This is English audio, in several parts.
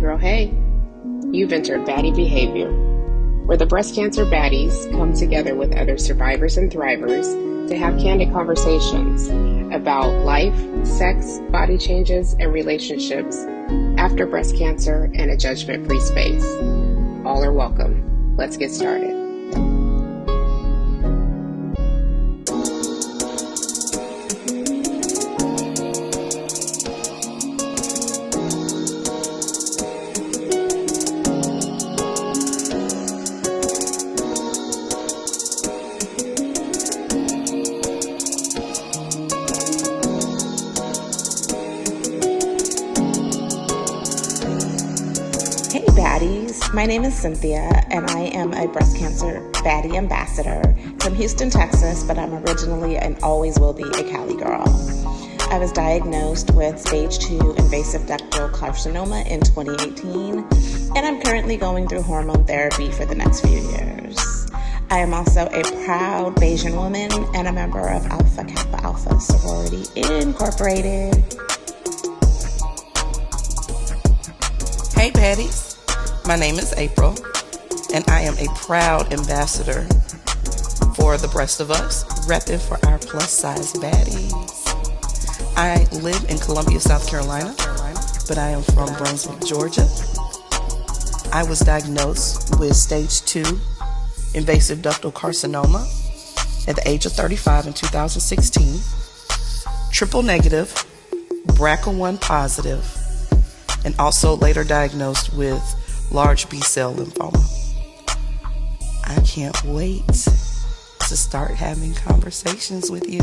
girl, hey. You've entered Baddie Behavior, where the breast cancer baddies come together with other survivors and thrivers to have candid conversations about life, sex, body changes, and relationships after breast cancer in a judgment-free space. All are welcome. Let's get started. My name is Cynthia, and I am a breast cancer Baddie ambassador from Houston, Texas, but I'm originally and always will be a Cali girl. I was diagnosed with stage 2 invasive ductal carcinoma in 2018, and I'm currently going through hormone therapy for the next few years. I am also a proud Bayesian woman and a member of Alpha Kappa Alpha Sorority Incorporated. Hey, Baddies. My name is April, and I am a proud ambassador for the Breast of Us, repping for our plus-size baddies. I live in Columbia, South Carolina, but I am from Brunswick, Georgia. I was diagnosed with stage 2 invasive ductal carcinoma at the age of 35 in 2016, triple negative, BRCA1 positive, and also later diagnosed with large B-cell lymphoma. I can't wait to start having conversations with you.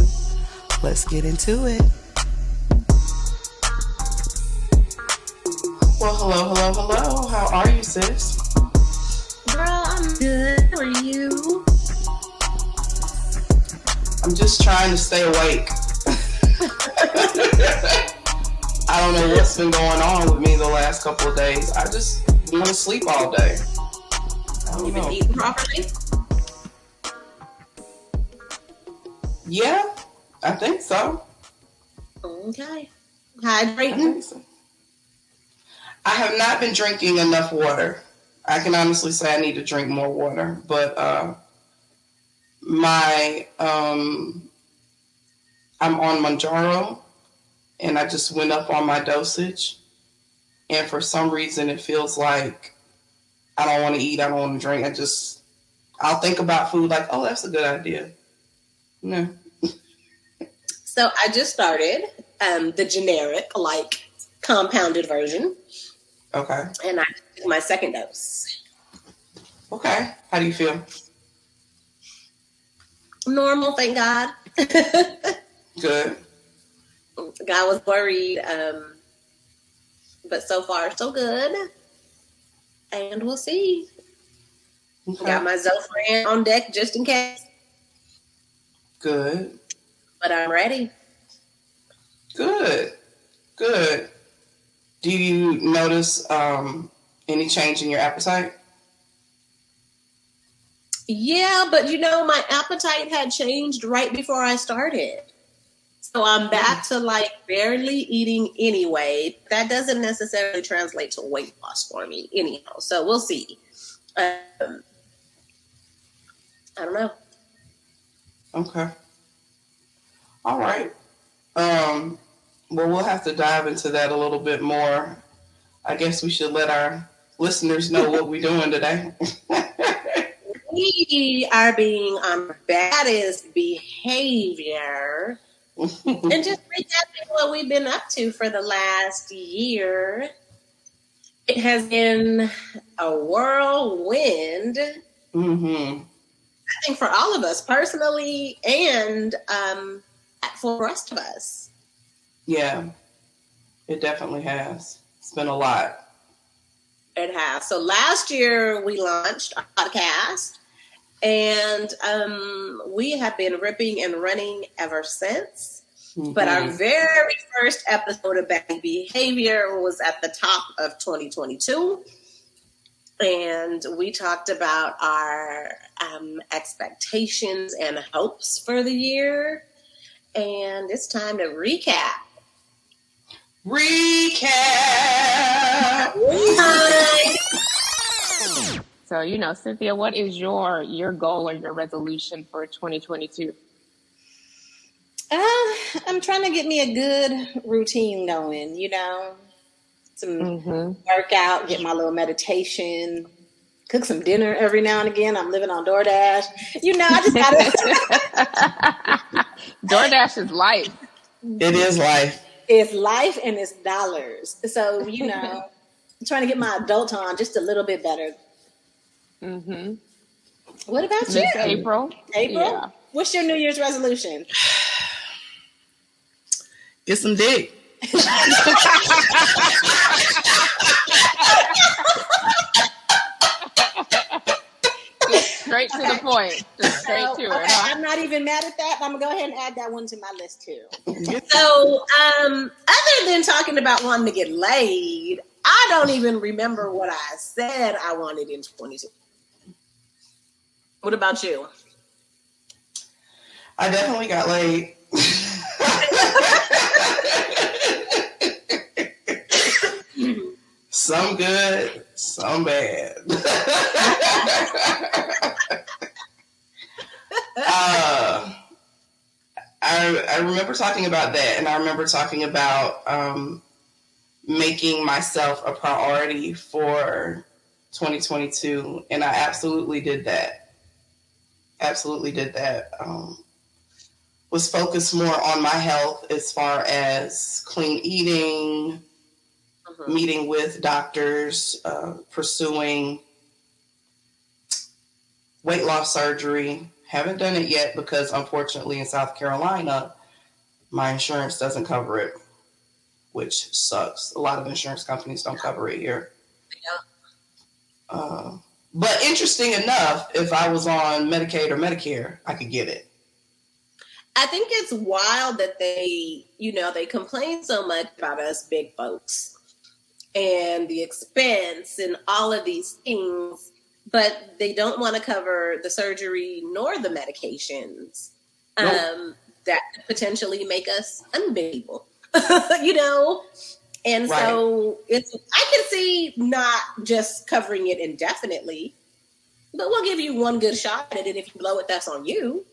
Let's get into it. Well, hello. How are you, sis? Girl, I'm good. How are you? I'm just trying to stay awake. I don't know what's been going on with me the last couple of days. I just want to sleep all day. You been eating properly? Yeah, I think so. Okay. I Hydrating? think so. I have not been drinking enough water. I can honestly say I need to drink more water. But I'm on Manjaro, and I just went up on my dosage. And for some reason, it feels like I don't want to eat, I don't want to drink. I'll think about food like, oh, that's a good idea. No. So I just started the generic, compounded version. Okay. And I took my second dose. Okay. How do you feel? Normal, thank God. Good. I was worried, but so far so good. And we'll see. Okay. Got my Zofran on deck just in case. Good. But I'm ready. Good. Do you notice any change in your appetite? Yeah, but my appetite had changed right before I started. So I'm back to barely eating anyway. That doesn't necessarily translate to weight loss for me anyhow. So we'll see. I don't know. Okay. All right. Well, we'll have to dive into that a little bit more. I guess we should let our listeners know what we're doing today. We are being on baddest behavior. And just recapping what we've been up to for the last year. It has been a whirlwind. Mm-hmm. I think for all of us personally and for the rest of us. Yeah, it definitely has. It's been a lot. It has. So last year we launched a podcast and we have been ripping and running ever since. Mm-hmm. But our very first episode of Baddie Behavior was at the top of 2022. And we talked about our expectations and hopes for the year. And it's time to recap. Recap! So, Cynthia, what is your goal or your resolution for 2022? I'm trying to get me a good routine going, some workout, get my little meditation, cook some dinner every now and again. I'm living on DoorDash. I just gotta. DoorDash is life. It is life. It's life and it's dollars. So, I'm trying to get my adult on just a little bit better. Mm-hmm. What about you? Miss April? April? Yeah. What's your New Year's resolution? Get some dick. Straight to the point. Just straight to it. Huh? I'm not even mad at that. I'm going to go ahead and add that one to my list too. So, other than talking about wanting to get laid, I don't even remember what I said I wanted in 22. What about you? I definitely got laid. Some good, some bad. I remember talking about that, and I remember talking about making myself a priority for 2022, and I absolutely did that. Was focused more on my health as far as clean eating, meeting with doctors, pursuing weight loss surgery. Haven't done it yet because unfortunately in South Carolina, my insurance doesn't cover it, which sucks. A lot of insurance companies don't cover it here. But interesting enough, if I was on Medicaid or Medicare, I could get it. I think it's wild that they complain so much about us big folks and the expense and all of these things, but they don't want to cover the surgery nor the medications that could potentially make us unbeatable, And right. So I can see not just covering it indefinitely, but we'll give you one good shot at it. If you blow it, that's on you.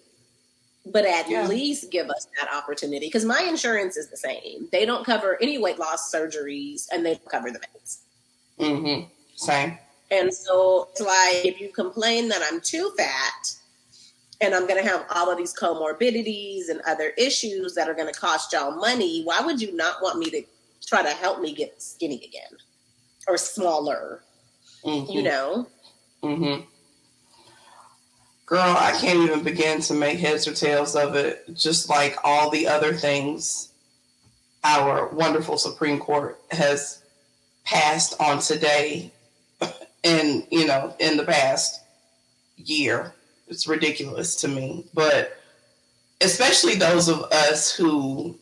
But at least give us that opportunity. Because my insurance is the same. They don't cover any weight loss surgeries, and they don't cover the meds. Mm-hmm. Same. And so it's like, if you complain that I'm too fat, and I'm going to have all of these comorbidities and other issues that are going to cost y'all money, why would you not want me to try to help me get skinny again? Or smaller, Mm-hmm. Girl, I can't even begin to make heads or tails of it. Just like all the other things our wonderful Supreme Court has passed on today and, in the past year. It's ridiculous to me. But especially those of us who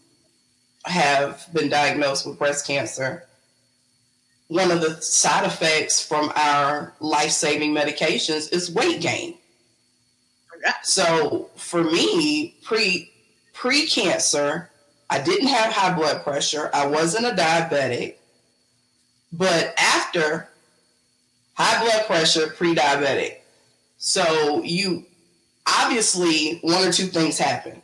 have been diagnosed with breast cancer, one of the side effects from our life-saving medications is weight gain. So for me, pre-cancer, I didn't have high blood pressure. I wasn't a diabetic. But after, high blood pressure, pre-diabetic. So obviously, one or two things happened.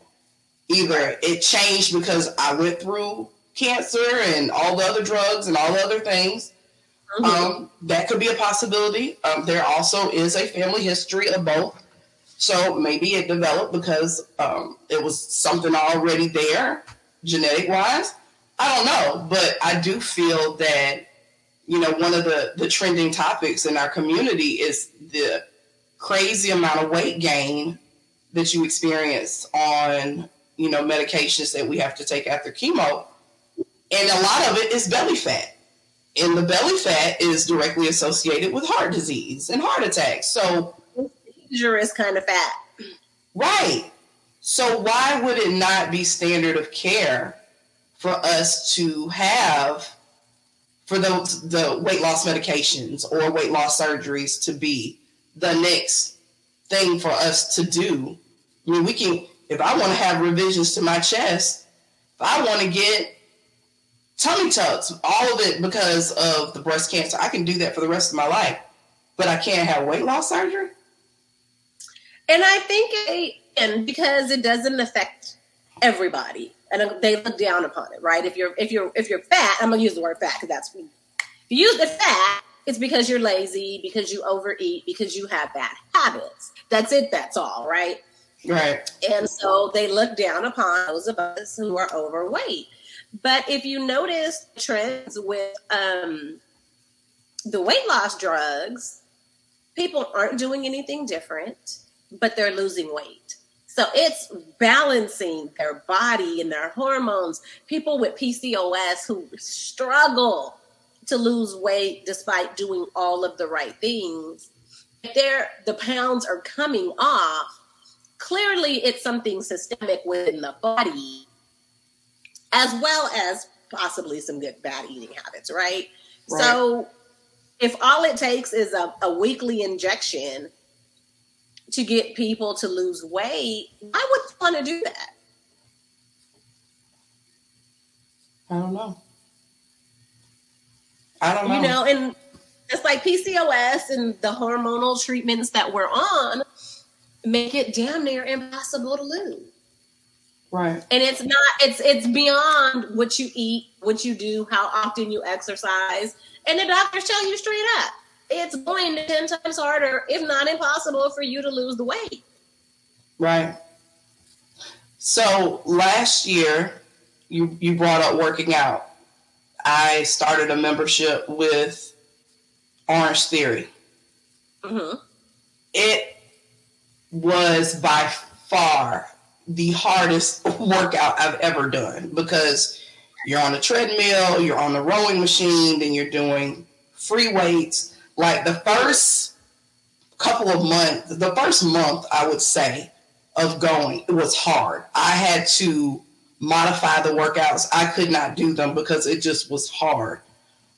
Either it changed because I went through cancer and all the other drugs and all the other things. That could be a possibility. There also is a family history of both. So maybe it developed because it was something already there, genetic-wise. I don't know, but I do feel that, one of the trending topics in our community is the crazy amount of weight gain that you experience on, medications that we have to take after chemo. And a lot of it is belly fat. And the belly fat is directly associated with heart disease and heart attacks. So dangerous kind of fat. Right. So why would it not be standard of care for us to have, for the weight loss medications or weight loss surgeries to be the next thing for us to do? I mean, if I want to have revisions to my chest, if I want to get tummy tucks, all of it because of the breast cancer, I can do that for the rest of my life. but I can't have weight loss surgery? And I think because it doesn't affect everybody, and they look down upon it, right? If you're fat, I'm gonna use the word fat because that's, if you use the fat, it's because you're lazy, because you overeat, because you have bad habits. That's it. That's all, right? Right. And so they look down upon those of us who are overweight. But if you notice trends with the weight loss drugs, people aren't doing anything different, but they're losing weight. So it's balancing their body and their hormones. People with PCOS who struggle to lose weight despite doing all of the right things, if the pounds are coming off, clearly it's something systemic within the body, as well as possibly some good bad eating habits, right? So if all it takes is a weekly injection to get people to lose weight, why would you want to do that? I don't know. You know, and it's like PCOS and the hormonal treatments that we're on make it damn near impossible to lose. Right. And it's beyond what you eat, what you do, how often you exercise. And the doctors tell you straight up, it's going to 10 times harder, if not impossible, for you to lose the weight. Right. So last year, you brought up working out. I started a membership with Orange Theory. Mm-hmm. It was by far the hardest workout I've ever done because you're on a treadmill, you're on the rowing machine, then you're doing free weights. Like the first month, I would say, of going, it was hard. I had to modify the workouts. I could not do them because it just was hard.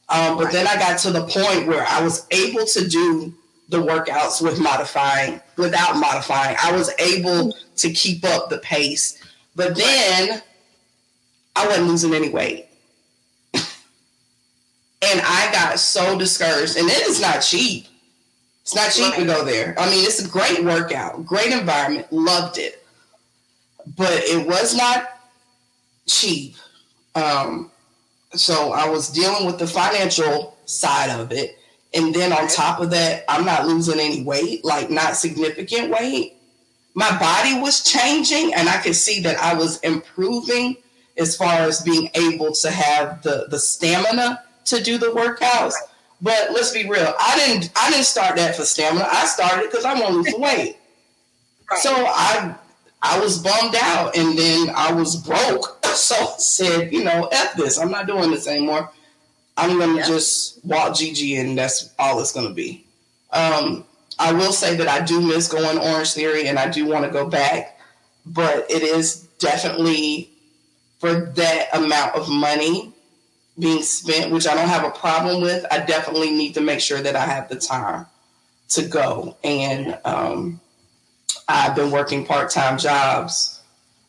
But then I got to the point where I was able to do the workouts without modifying. I was able to keep up the pace. But then I wasn't losing any weight. And I got so discouraged. And it is not cheap. It's not cheap to go there. I mean, it's a great workout, great environment, loved it. But it was not cheap. So I was dealing with the financial side of it. And then on top of that, I'm not losing any weight, like not significant weight. My body was changing and I could see that I was improving as far as being able to have the stamina to do the workouts. But let's be real. I didn't start that for stamina. I started because I want to lose some weight. So I was bummed out and then I was broke. So I said, F this. I'm not doing this anymore. I'm going to just walk Gigi and that's all it's going to be. I will say that I do miss going Orange Theory and I do want to go back. But it is definitely for that amount of money being spent, which I don't have a problem with. I definitely need to make sure that I have the time to go. And I've been working part-time jobs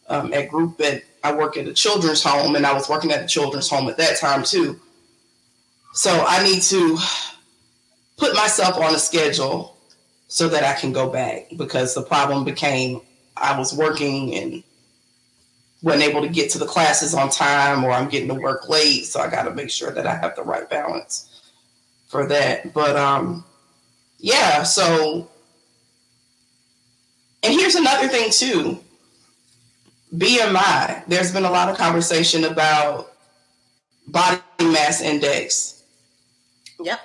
at group that I work at a children's home, and I was working at the children's home at that time too. So I need to put myself on a schedule so that I can go back, because the problem became I was working and wasn't able to get to the classes on time, or I'm getting to work late. So I got to make sure that I have the right balance for that. But so, and here's another thing too. BMI. There's been a lot of conversation about body mass index. Yep.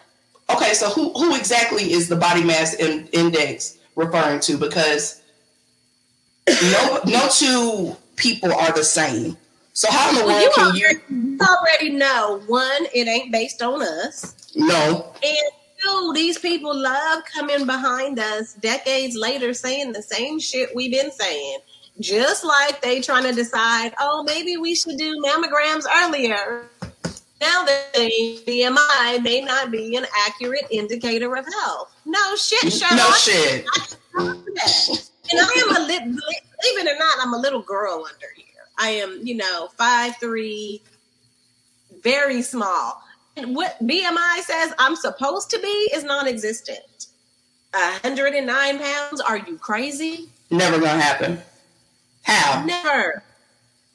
Okay, so who exactly is the body mass index referring to? Because no two people are the same. So how in the world can you already know, one, it ain't based on us. No. And two, these people love coming behind us decades later saying the same shit we've been saying. Just like they trying to decide, maybe we should do mammograms earlier. Now that BMI may not be an accurate indicator of health. No shit, Sherlock. No shit. And I am believe it or not, I'm a little girl under here. I am, 5'3", very small. And what BMI says I'm supposed to be is non-existent. 109 pounds? Are you crazy? Never gonna happen. How? Never.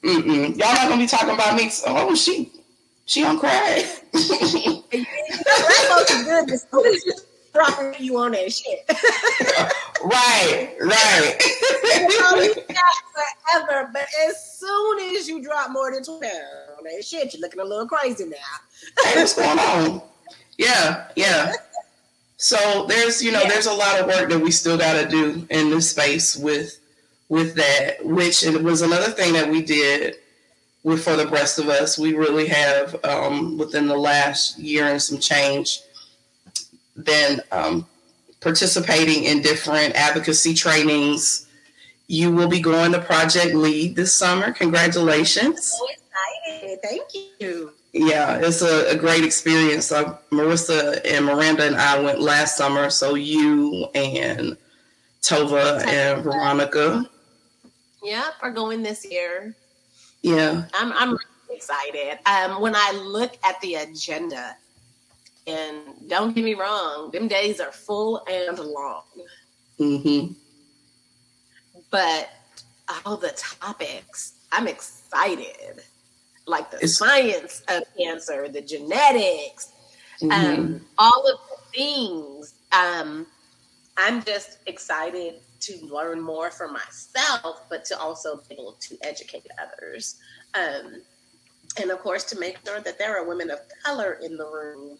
Y'all not gonna be talking about me. Oh, she on crack. Black folks is good. As soon as you drop you on that shit. Right. You got forever, but as soon as you drop more than 2 pounds on that shit, you're looking a little crazy now. Hey, what's going on? Yeah. So there's there's a lot of work that we still got to do in this space with that, which it was another thing that we did for the rest of us. We really have within the last year and some change been participating in different advocacy trainings. You will be going to Project Lead this summer. Congratulations. So excited. Thank you. Yeah, it's a great experience. Marissa and Miranda and I went last summer, so you and Tova and Veronica. Yep, are going this year. Yeah. I'm really excited. When I look at the agenda, and don't get me wrong, them days are full and long. Mm-hmm. But all the topics, I'm excited. Like the science of cancer, the genetics, all of the things. I'm just excited to learn more for myself, but to also be able to educate others. And of course, to make sure that there are women of color in the room,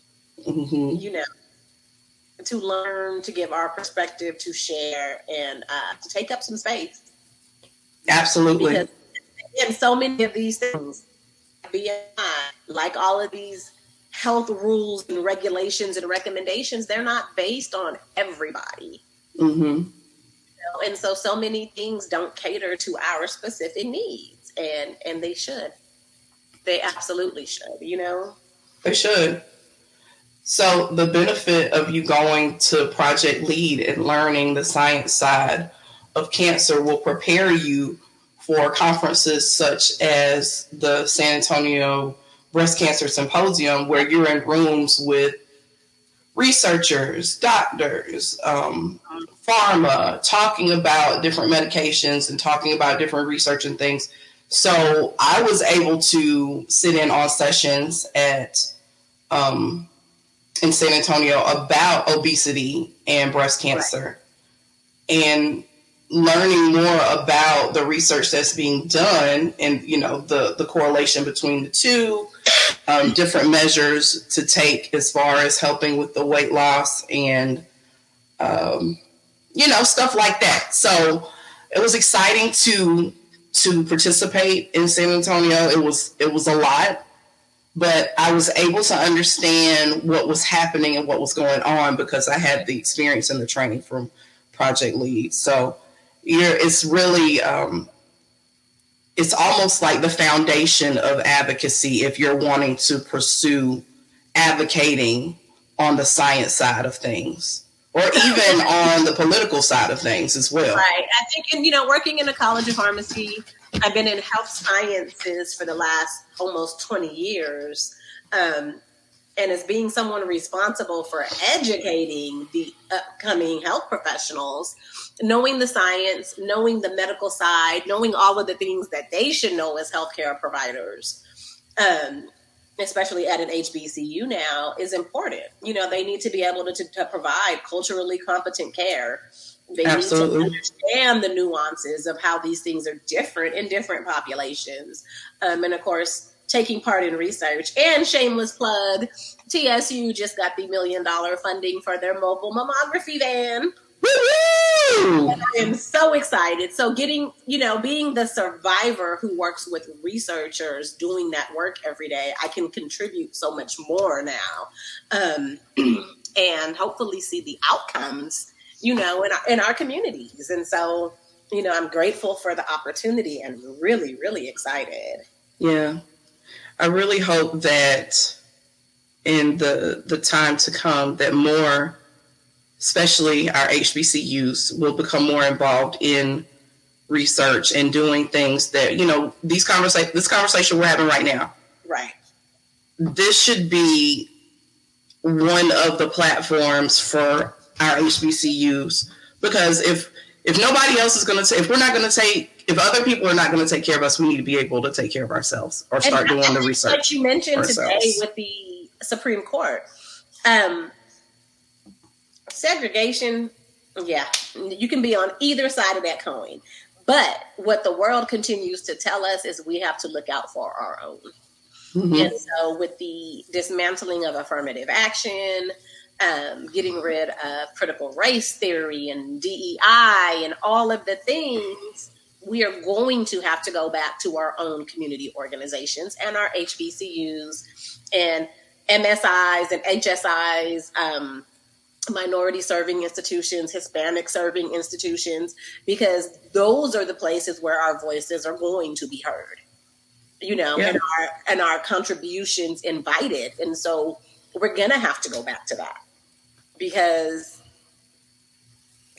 to learn, to give our perspective, to share, and to take up some space. Absolutely. Because, again, so many of these things, like all of these health rules and regulations and recommendations, they're not based on everybody. Mm-hmm. And so many things don't cater to our specific needs, and they should. They absolutely should, They should. So the benefit of you going to Project Lead and learning the science side of cancer will prepare you for conferences such as the San Antonio Breast Cancer Symposium, where you're in rooms with researchers, doctors, pharma, talking about different medications and talking about different research and things. So I was able to sit in on sessions in San Antonio about obesity and breast cancer, and learning more about the research that's being done and, the correlation between the two, different measures to take as far as helping with the weight loss and, stuff like that. So it was exciting to participate in San Antonio. It was a lot, but I was able to understand what was happening and what was going on because I had the experience and the training from Project Lead. So it's really, it's almost like the foundation of advocacy if you're wanting to pursue advocating on the science side of things, or even on the political side of things as well. Right. I think, working in a college of pharmacy, I've been in health sciences for the last almost 20 years. And as being someone responsible for educating the upcoming health professionals, knowing the science, knowing the medical side, knowing all of the things that they should know as healthcare providers, especially at an HBCU now, is important. They need to be able to provide culturally competent care. They Absolutely. need to understand the nuances of how these things are different in different populations. And of course, taking part in research. And shameless plug, TSU just got the $1 million funding for their mobile mammography van. Woo-hoo! And I am so excited. So getting, being the survivor who works with researchers doing that work every day, I can contribute so much more now. And hopefully see the outcomes, in our communities. And so, I'm grateful for the opportunity and really, really excited. Yeah. I really hope that in the time to come that more, especially our HBCUs, will become more involved in research and doing things that, this conversation we're having right now. Right. This should be one of the platforms for our HBCUs, because if nobody else is going to if other people are not going to take care of us, we need to be able to take care of ourselves or start doing the research. Like you mentioned today with the Supreme Court, segregation, yeah, you can be on either side of that coin. But what the world continues to tell us is we have to look out for our own. Mm-hmm. And so with the dismantling of affirmative action, getting rid of critical race theory and DEI and all of the things, we are going to have to go back to our own community organizations and our HBCUs and MSIs and HSIs, minority serving institutions, Hispanic serving institutions, because those are the places where our voices are going to be heard, and our contributions invited. And so we're going to have to go back to that because,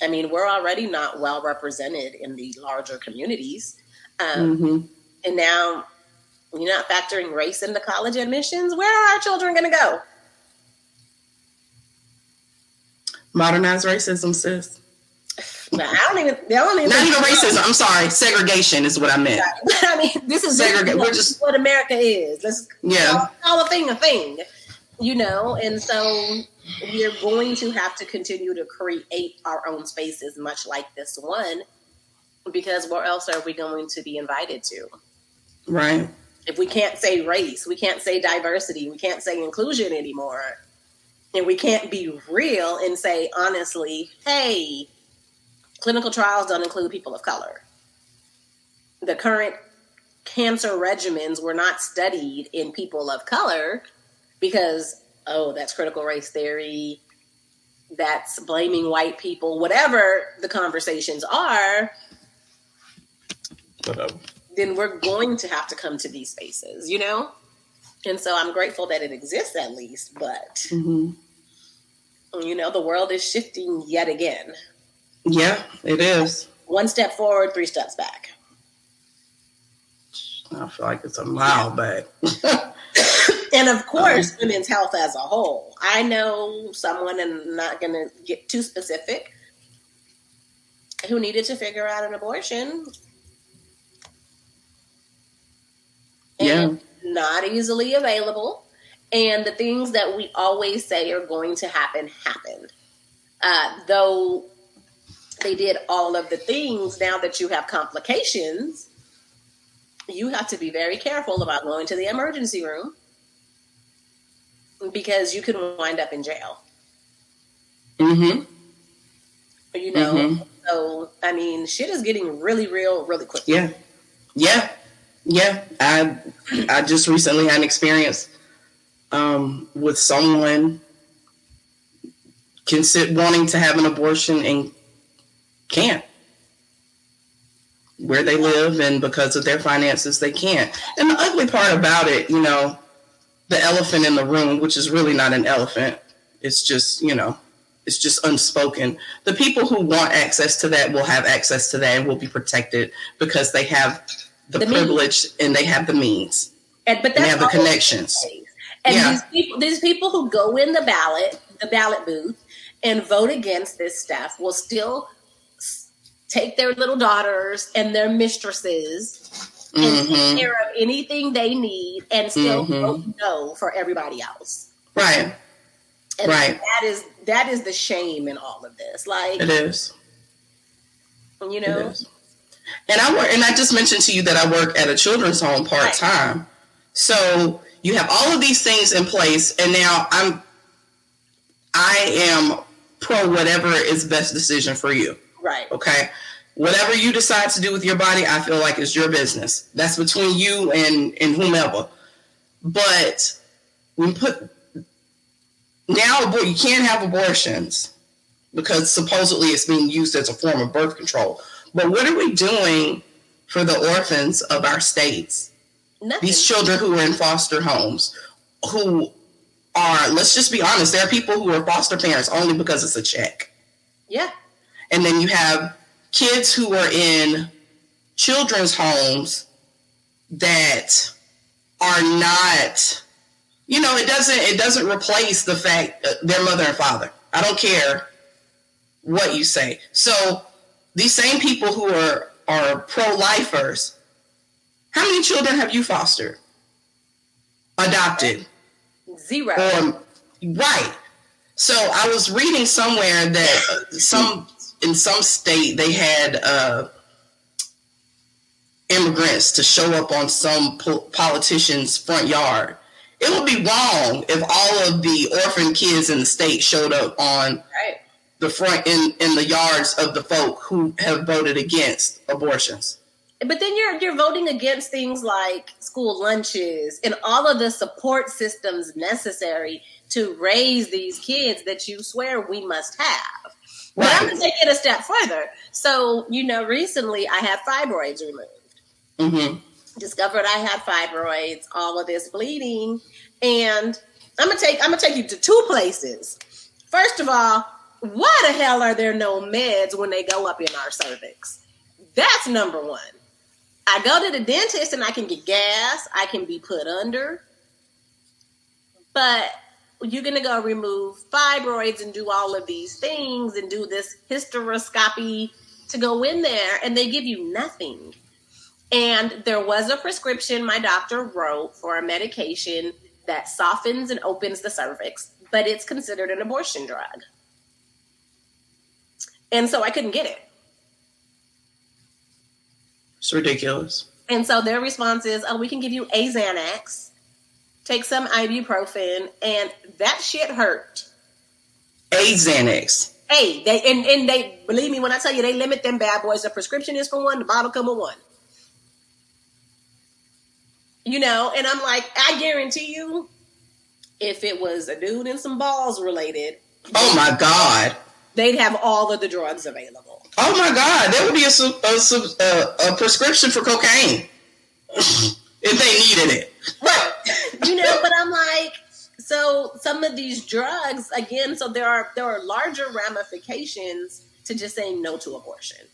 we're already not well represented in the larger communities. And now you're not factoring race into college admissions. Where are our children going to go? Modernized racism, sis. Not even racism. I'm sorry. Segregation is what I meant. This is what America is. Let's call a thing a thing, and so we're going to have to continue to create our own spaces, much like this one, because where else are we going to be invited to? Right. If we can't say race, we can't say diversity, we can't say inclusion anymore. And we can't be real and say, honestly, hey, clinical trials don't include people of color. The current cancer regimens were not studied in people of color because, that's critical race theory, that's blaming white people, whatever the conversations are, then we're going to have to come to these spaces, And so I'm grateful that it exists at least, but... the world is shifting yet again. Yeah, it is. One step forward, 3 steps back. I feel like it's a mile back. And of course, women's health as a whole. I know someone, and I'm not going to get too specific, who needed to figure out an abortion. And not easily available. And the things that we always say are going to happen, happened. Though they did all of the things, now that you have complications, you have to be very careful about going to the emergency room because you can wind up in jail. So, shit is getting really real really quickly. Yeah. I just recently had an experience with someone wanting to have an abortion and can't. Where they live and because of their finances, they can't. And the ugly part about it, the elephant in the room, which is really not an elephant. It's just, it's just unspoken. The people who want access to that will have access to that and will be protected because they have the privilege and they have the means. But they have the connections. And these people who go in the ballot booth and vote against this stuff will still take their little daughters and their mistresses and take care of anything they need and still vote no for everybody else. Right. And that is the shame in all of this. Like it is. It is. And I just mentioned to you that I work at a children's home part-time. Right. So you have all of these things in place, and now I am pro whatever is best decision for you. Right. Okay. Whatever you decide to do with your body, I feel like is your business. That's between you and whomever. But you can't have abortions because supposedly it's being used as a form of birth control. But what are we doing for the orphans of our states? Nothing. These children who are in foster homes, who are, let's just be honest, there are people who are foster parents only because it's a check. Yeah. And then you have kids who are in children's homes that are not, it doesn't replace the fact their mother and father. I don't care what you say. So these same people who are pro-lifers, how many children have you fostered? Adopted? 0. Right. So I was reading somewhere that in some state they had immigrants to show up on some politician's front yard. It would be wrong if all of the orphan kids in the state showed up on the front in the yards of the folk who have voted against abortions. But then you're voting against things like school lunches and all of the support systems necessary to raise these kids that you swear we must have. But I'm going to take it a step further. So, recently I had fibroids removed. Mm-hmm. Discovered I had fibroids, all of this bleeding, and I'm gonna take you to 2 places. First of all, why the hell are there no meds when they go up in our cervix? That's number one. I go to the dentist and I can get gas, I can be put under, but you're gonna go remove fibroids and do all of these things and do this hysteroscopy to go in there, and they give you nothing. And there was a prescription my doctor wrote for a medication that softens and opens the cervix, but it's considered an abortion drug. And so I couldn't get it. It's ridiculous. And so their response is, we can give you a Xanax, take some ibuprofen, and that shit hurt. A Xanax. Hey, they believe me when I tell you, they limit them bad boys. The prescription is for 1, the bottle come with 1. And I'm like, I guarantee you, if it was a dude and some balls related, oh my God, they'd have all of the drugs available. Oh my God, there would be a prescription for cocaine if they needed it. Right. But I'm like, so some of these drugs, again, so there are larger ramifications to just saying no to abortion,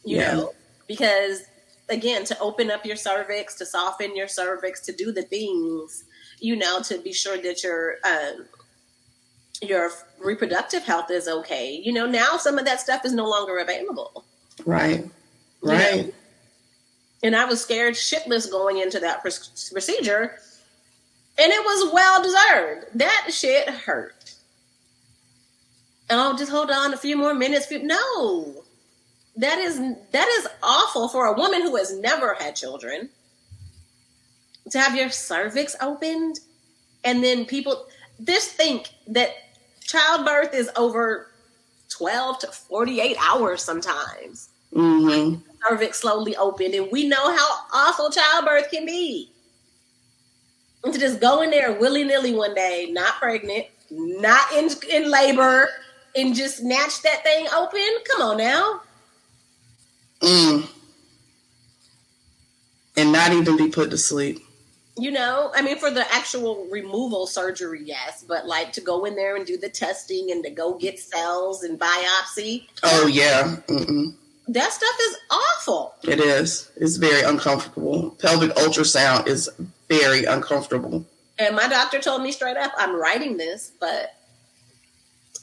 you know, because again, to open up your cervix, to soften your cervix, to do the things, to be sure that your reproductive health is okay. Now some of that stuff is no longer available. Right. Right. And I was scared shitless going into that procedure, and it was well deserved. That shit hurt. And I'll just hold on a few more minutes. No. That is awful for a woman who has never had children to have your cervix opened, and then people just think that childbirth is over 12 to 48 hours sometimes. Mm-hmm. Cervix slowly opened, and we know how awful childbirth can be. And to just go in there willy-nilly one day, not pregnant, not in labor, and just snatch that thing open? Come on now. And not even be put to sleep. For the actual removal surgery, yes, but like to go in there and do the testing and to go get cells and biopsy. Oh, yeah. Mm-mm. That stuff is awful. It is. It's very uncomfortable. Pelvic ultrasound is very uncomfortable. And my doctor told me straight up, I'm writing this, but,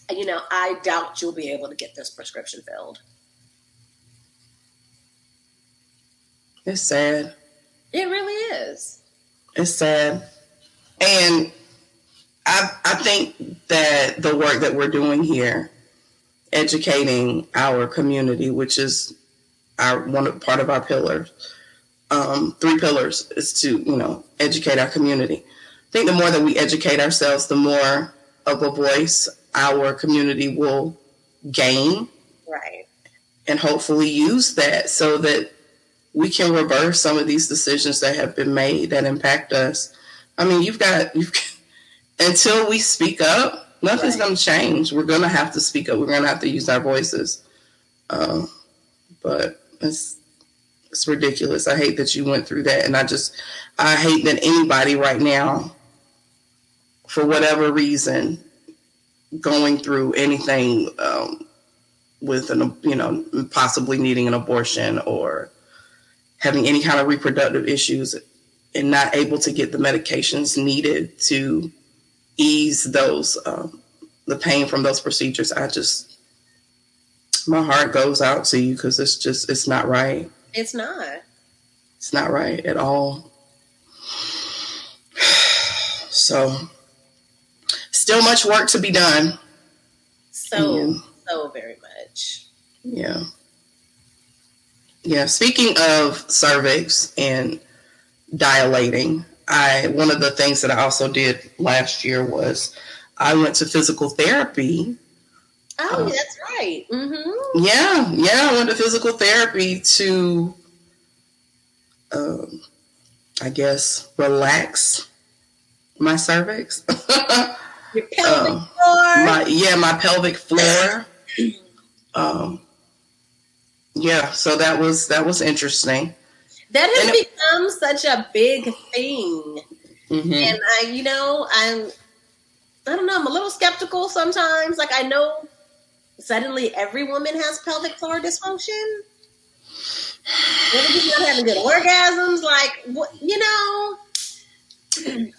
I doubt you'll be able to get this prescription filled. It's sad. It really is. It's sad. And I think that the work that we're doing here, educating our community, which is part of our pillars, 3 pillars is to, educate our community. I think the more that we educate ourselves, the more of a voice our community will gain. Right. And hopefully use that so that we can reverse some of these decisions that have been made that impact us. I mean, until we speak up, nothing's going to change. We're going to have to speak up. We're going to have to use our voices. But it's ridiculous. I hate that you went through that. And I hate that anybody right now, for whatever reason, going through anything with possibly needing an abortion or having any kind of reproductive issues and not able to get the medications needed to ease those, the pain from those procedures. My heart goes out to you because it's not right. It's not. It's not right at all. So, still much work to be done. So very much. Yeah. Yeah. Speaking of cervix and dilating, one of the things that I also did last year was I went to physical therapy. Oh, that's right. Mm-hmm. Yeah. I went to physical therapy to, I guess, relax my cervix. Your pelvic floor. My pelvic floor. So that was interesting. That has become such a big thing. Mm-hmm. And I don't know, I'm a little skeptical sometimes. Like, I know suddenly every woman has pelvic floor dysfunction. What if you're not having good orgasms? Like, what, I don't know.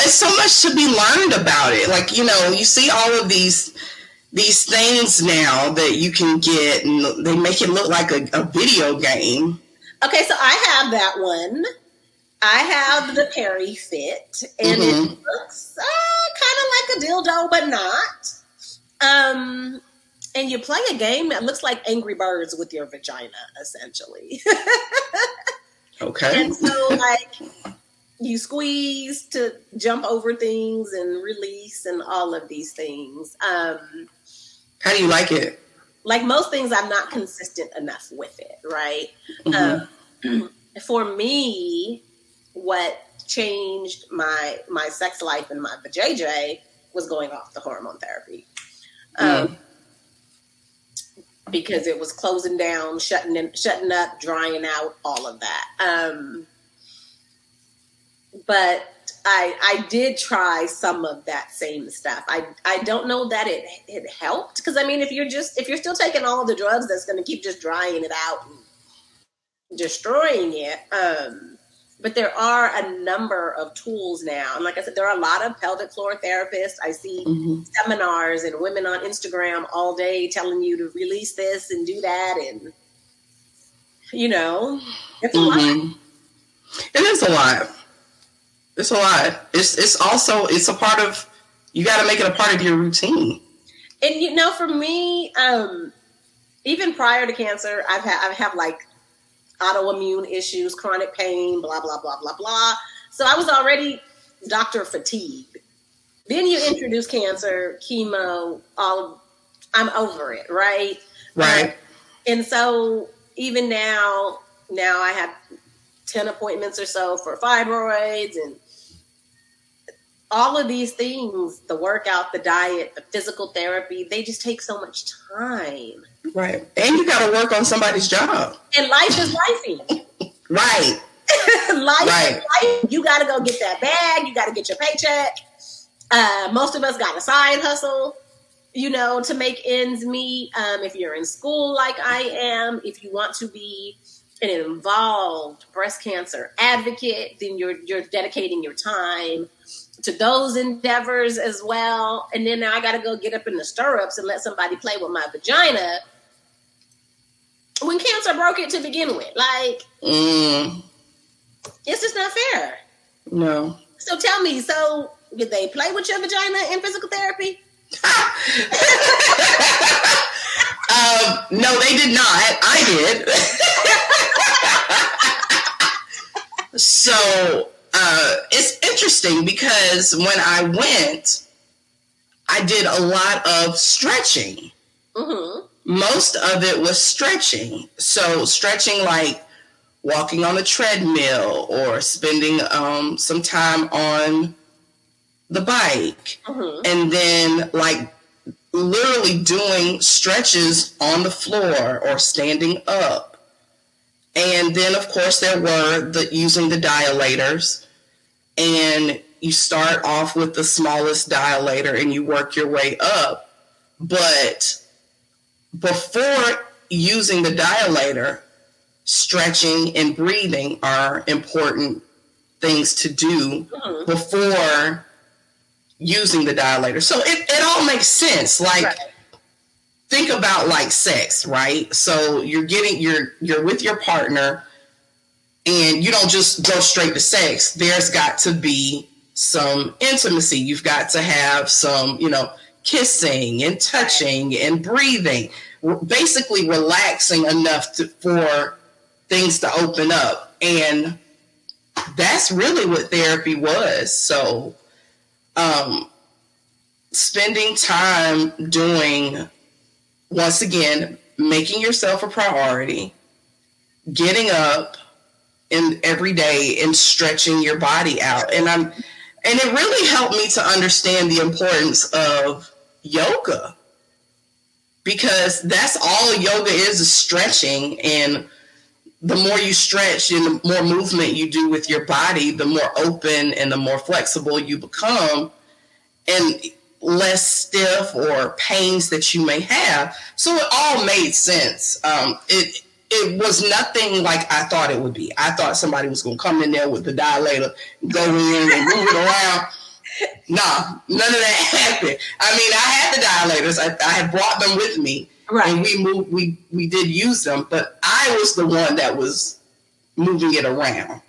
So much to be learned about it. Like, you see all of these things now that you can get, and they make it look like a video game. Okay, so I have that one. I have the Perry Fit, and it looks kind of like a dildo, but not. And you play a game that looks like Angry Birds with your vagina, essentially. Okay. And so, like, you squeeze to jump over things and release and all of these things. How do you like it? Like most things, I'm not consistent enough with it, right? Mm-hmm. For me, what changed my sex life and my vajayjay was going off the hormone therapy. Because it was closing down, shutting up, drying out, all of that. But I did try some of that same stuff. I don't know that it helped, because I mean, if you're still taking all the drugs, that's going to keep just drying it out and destroying it. But there are a number of tools now. And like I said, there are a lot of pelvic floor therapists. I see seminars and women on Instagram all day telling you to release this and do that. And, it's a lot. It is a lot. It's a lot. It's also, it's a part of, you got to make it a part of your routine. And, for me, even prior to cancer, I have like autoimmune issues, chronic pain, blah, blah, blah, blah, blah. So I was already doctor fatigued. Then you introduce cancer, chemo, I'm over it, right? Right. And so even now I have 10 appointments or so for fibroids and all of these things, the workout, the diet, the physical therapy, they just take so much time. Right. And you got to work on somebody's job. And life is lifing. Right. Life is life. You got to go get that bag. You got to get your paycheck. Most of us got a side hustle, to make ends meet. If you're in school like I am, if you want to be an involved breast cancer advocate, then you're dedicating your time to those endeavors as well. And then now I got to go get up in the stirrups and let somebody play with my vagina when cancer broke it to begin with. Like, it's just not fair. No. So tell me, did they play with your vagina in physical therapy? No, they did not. I did. So it's interesting because when I went, I did a lot of stretching. Mm-hmm. Most of it was stretching. So stretching, like walking on a treadmill or spending some time on the bike. Mm-hmm. And then like literally doing stretches on the floor or standing up. And then, of course, there were using the dilators. And you start off with the smallest dilator and you work your way up. But before using the dilator, stretching and breathing are important things to do before using the dilator. So it all makes sense. Like, think about like sex, right? So you're with your partner, and you don't just go straight to sex. There's got to be some intimacy. You've got to have some, kissing and touching and breathing, basically relaxing enough for things to open up. And that's really what therapy was. So, spending time doing, once again, making yourself a priority, getting up every day and stretching your body out. And it really helped me to understand the importance of yoga, because that's all yoga is stretching. And the more you stretch and the more movement you do with your body, the more open and the more flexible you become, and less stiff or pains that you may have. So it all made sense. It was nothing like I thought it would be. I thought somebody was going to come in there with the dilator, go in and move it around. No, none of that happened. I mean, I had the dilators. I had brought them with me. Right. And we did use them, but I was the one that was moving it around.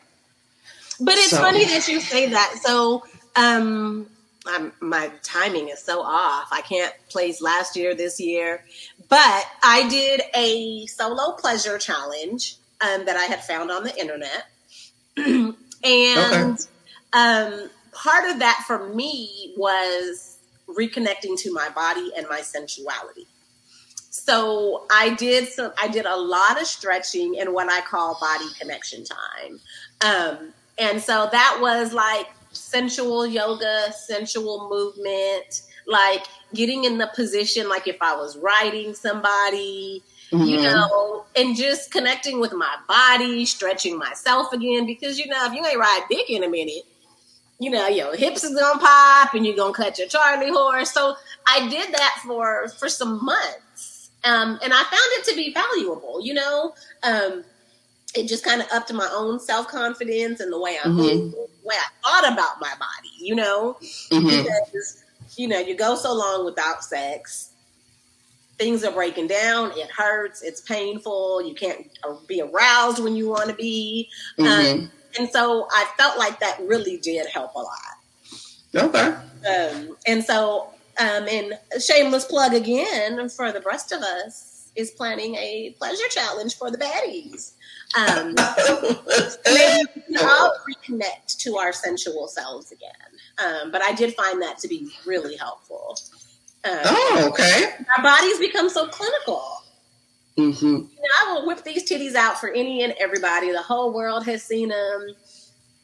But it's funny that you say that. So, my timing is so off. I can't place last year, this year, but I did a solo pleasure challenge that I had found on the internet, and part of that for me was reconnecting to my body and my sensuality. So I did a lot of stretching and what I call body connection time. And so that was like sensual yoga, sensual movement, like getting in the position, like if I was riding somebody, and just connecting with my body, stretching myself again, because, if you ain't ride dick in a minute, your hips is going to pop and you're going to cut your Charlie horse. So I did that for some months. And I found it to be valuable, it just kind of upped my own self-confidence and the way I moved, the way I thought about my body, because, you go so long without sex, things are breaking down, it hurts, it's painful, you can't be aroused when you want to be. And so I felt like that really did help a lot. Okay. And so, and a shameless plug again for the rest of us is planning a pleasure challenge for the baddies. Maybe we can all reconnect to our sensual selves again. But I did find that to be really helpful. Okay. Our bodies become so clinical. I will whip these titties out for any and everybody. The whole world has seen them.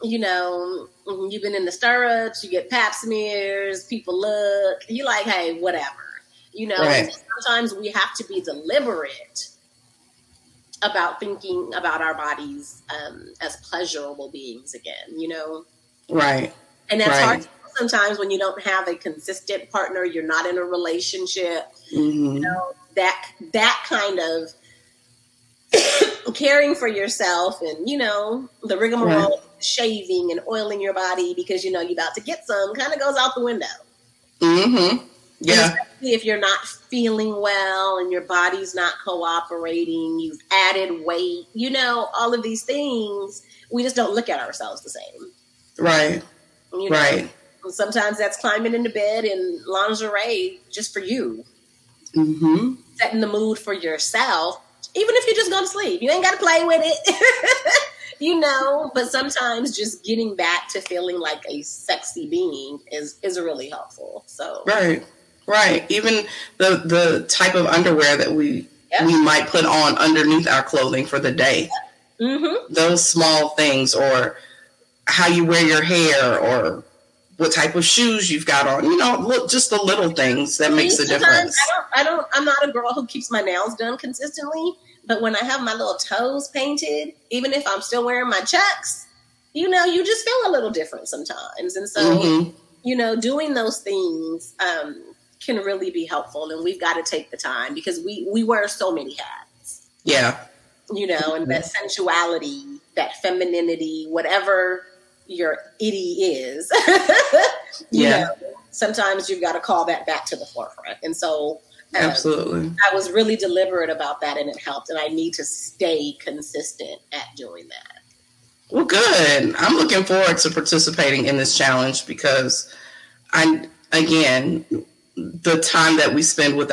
You've been in the stirrups, you get pap smears, people look, you like, hey, whatever. Right. Sometimes we have to be deliberate about thinking about our bodies as pleasurable beings again, Right. And that's hard sometimes when you don't have a consistent partner, you're not in a relationship, that kind of caring for yourself and, the rigmarole, shaving and oiling your body because, you're about to get some kind of goes out the window. Yeah. Especially if you're not feeling well and your body's not cooperating, you've added weight, all of these things, we just don't look at ourselves the same. Right. Right. Sometimes that's climbing into bed in lingerie just for you. Setting the mood for yourself, even if you're just going to sleep. You ain't got to play with it, but sometimes just getting back to feeling like a sexy being is really helpful. So Right. Even the type of underwear that we might put on underneath our clothing for the day. Those small things, or how you wear your hair, or what type of shoes you've got on, just the little things that makes a difference. I'm not a girl who keeps my nails done consistently, but when I have my little toes painted, even if I'm still wearing my Chucks, you just feel a little different sometimes. And so, doing those things can really be helpful, and we've got to take the time because we wear so many hats. Yeah. And that sensuality, that femininity, whatever your itty is, sometimes you've got to call that back to the forefront. And so Absolutely. I was really deliberate about that, and it helped. And I need to stay consistent at doing that. Well, good. I'm looking forward to participating in this challenge because again, the time that we spend with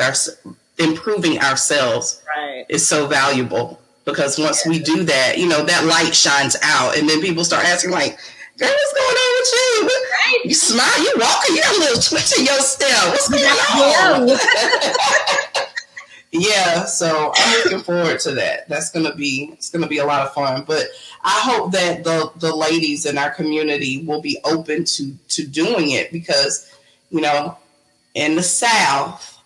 improving ourselves is so valuable, because once we do that, that light shines out, and then people start asking like, girl, what's going on with you? Right. You smile, you walking, you got a little twitch in your step. What's going on? Yeah, so I'm looking forward to that. It's gonna be a lot of fun. But I hope that the ladies in our community will be open to doing it, because, in the South,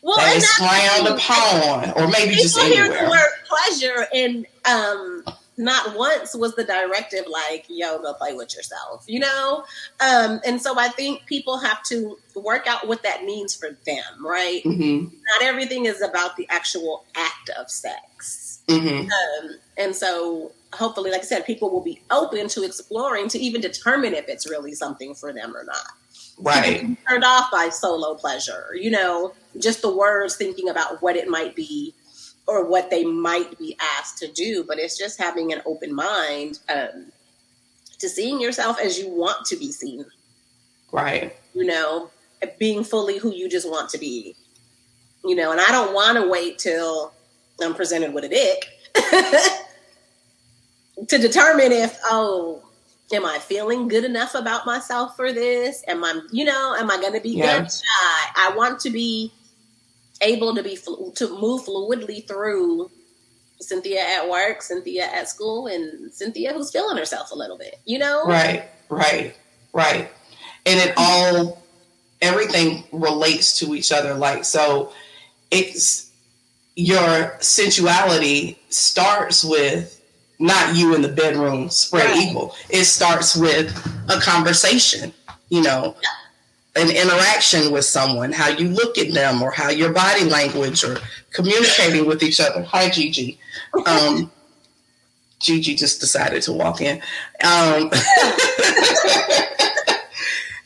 that is frowned upon, or maybe just anywhere. Hear the word pleasure, and not once was the directive like, yo, go play with yourself, and so I think people have to work out what that means for them, right? Mm-hmm. Not everything is about the actual act of sex. Mm-hmm. And so hopefully, like I said, people will be open to exploring to even determine if it's really something for them or not. Right. People turned off by solo pleasure, just the words, thinking about what it might be or what they might be asked to do. But it's just having an open mind to seeing yourself as you want to be seen. Right. Being fully who you just want to be. And I don't want to wait till I'm presented with a dick to determine if, am I feeling good enough about myself for this? Am I going to be gun shy? I want to be able to move fluidly through Cynthia at work, Cynthia at school, and Cynthia who's feeling herself a little bit, Right. And everything relates to each other. Like, so it's your sensuality starts with not you in the bedroom spread eagle. It starts with a conversation, an interaction with someone, how you look at them, or how your body language, or communicating with each other. Hi, Gigi. Gigi just decided to walk in.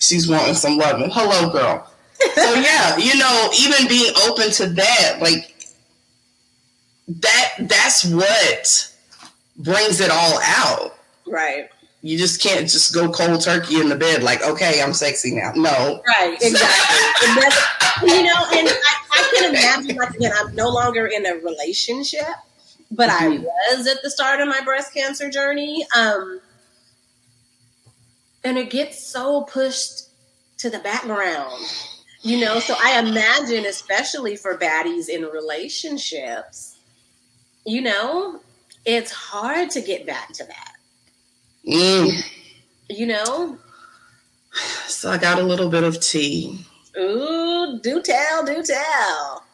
She's wanting some loving. Hello, girl. So yeah, even being open to that, like that's what brings it all out. Right. You just can't just go cold turkey in the bed like, okay, I'm sexy now. No. Right, exactly. And I can imagine, like, again, I'm no longer in a relationship, but I was at the start of my breast cancer journey. And it gets so pushed to the background, so I imagine, especially for baddies in relationships, it's hard to get back to that. So I got a little bit of tea. Ooh, do tell.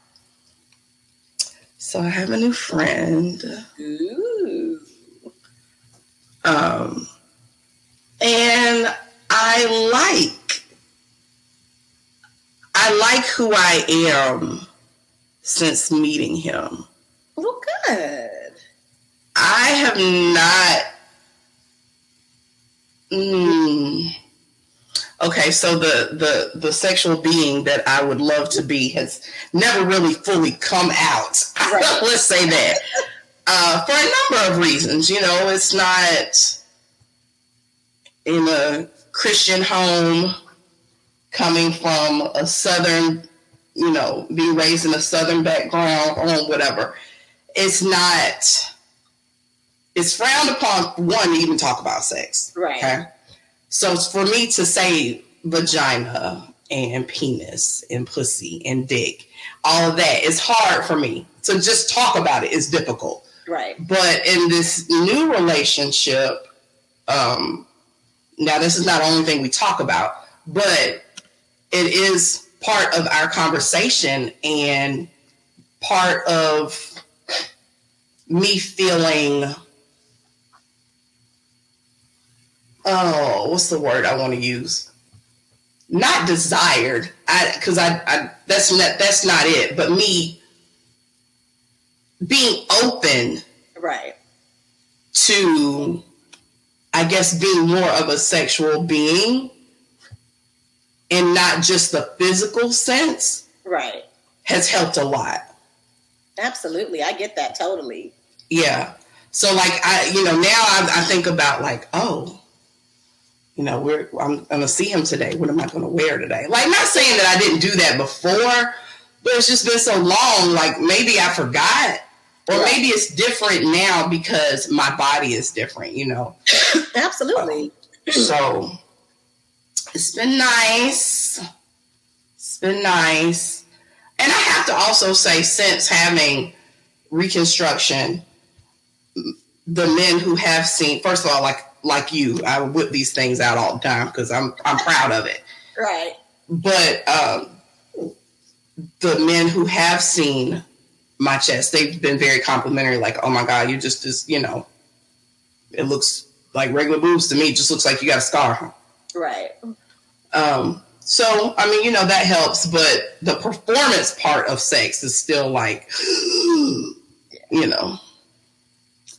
So I have a new friend. Ooh. And I like who I am since meeting him. Well, good. I have not. Okay, so the sexual being that I would love to be has never really fully come out. Right. Let's say that. For a number of reasons. It's not in a Christian home, coming from a Southern, being raised in a Southern background, or whatever. It's frowned upon, one, to even talk about sex. Right. Okay? So for me to say vagina and penis and pussy and dick, all of that is hard for me. To just talk about it is difficult. Right. But in this new relationship, now this is not the only thing we talk about, but it is part of our conversation and part of me feeling, what's the word I want to use? Not desired, because that's not it, but me being open, right, to, I guess, being more of a sexual being, and not just the physical sense, right. has helped a lot. Absolutely. I get that totally. Yeah. So like now I think about like, oh, I'm gonna see him today. What am I gonna wear today? Like, not saying that I didn't do that before, but it's just been so long. Like, maybe I forgot, or maybe it's different now because my body is different. Absolutely. So it's been nice. It's been nice, and I have to also say, since having reconstruction, the men who have seen, first of all, like you, I whip these things out all the time because I'm proud of it. Right. But the men who have seen my chest, they've been very complimentary. Like, oh my God, you just it looks like regular boobs to me. It just looks like you got a scar. Right. So, I mean, that helps, but the performance part of sex is still like,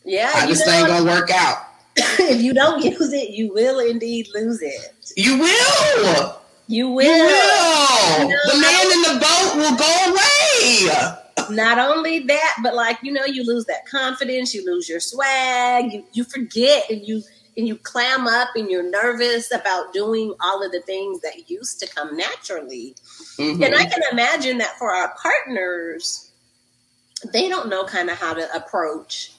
Yeah. how this thing gonna work out? If you don't use it, you will indeed lose it. You will. You will. The man in the boat will go away. Not only that, but you lose that confidence, you lose your swag, you forget, and you clam up, and you're nervous about doing all of the things that used to come naturally. Mm-hmm. And I can imagine that for our partners, they don't know kind of how to approach,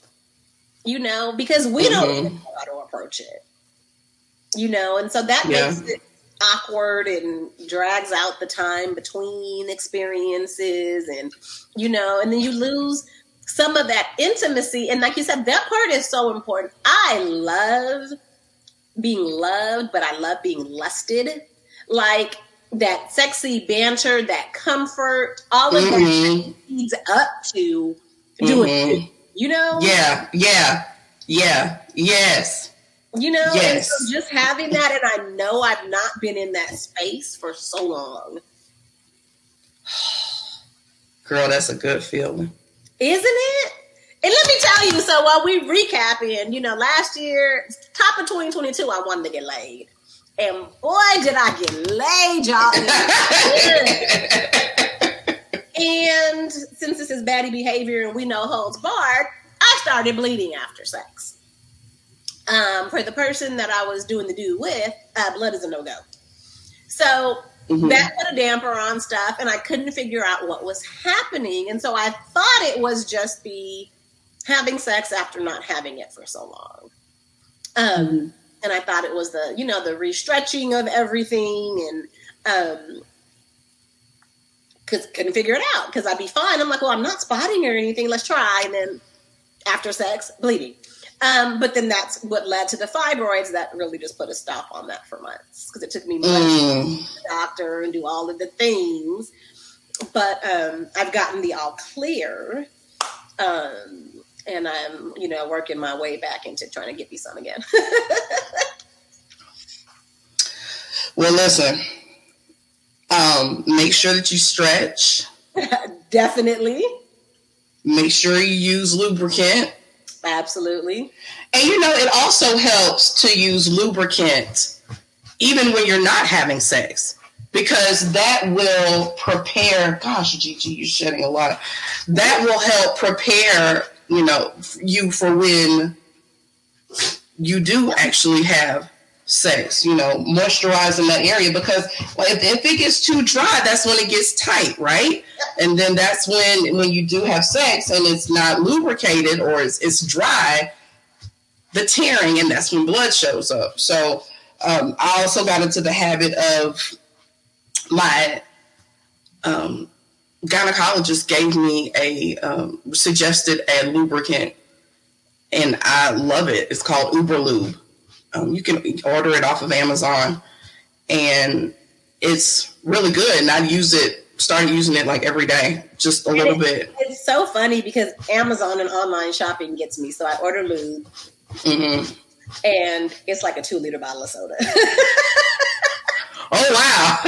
because we don't know how to approach it, and so that makes it awkward and drags out the time between experiences, and and then you lose some of that intimacy. And like you said, that part is so important. I love being loved, but I love being lusted. Like that sexy banter, that comfort, all of that leads up to doing it, Yeah. Yes. And so just having that, and I know I've not been in that space for so long. Girl, that's a good feeling. Isn't it? And let me tell you, so while we recapping, last year, top of 2022, I wanted to get laid. And boy, did I get laid, y'all. And since this is baddie behavior and we know holds barred, I started bleeding after sex. For the person that I was doing the do with, blood is a no-go. So that put a damper on stuff, and I couldn't figure out what was happening. And so I thought it was just the having sex after not having it for so long. And I thought it was the, the restretching of everything, and couldn't figure it out because I'd be fine. I'm like, well, I'm not spotting or anything. Let's try. And then after sex, bleeding. But then that's what led to the fibroids that really just put a stop on that for months, because it took me months to go to the doctor and do all of the things. But I've gotten the all clear, and I'm working my way back into trying to get me some again. Well, listen, make sure that you stretch. Definitely. Make sure you use lubricant. Absolutely. And it also helps to use lubricant even when you're not having sex, because that will prepare, gosh, Gigi, you're shedding a lot. That will help prepare, you for when you do actually have sex, moisturizing that area, because if it gets too dry, that's when it gets tight, right? And then that's when you do have sex and it's not lubricated or it's dry, the tearing, and that's when blood shows up. So I also got into the habit of my gynecologist gave me suggested a lubricant, and I love it. It's called Uberlube. You can order it off of Amazon, and it's really good. And I started using it like every day, just a little bit. It's so funny because Amazon and online shopping gets me. So I order lube, and it's like a 2-liter bottle of soda. Oh, wow.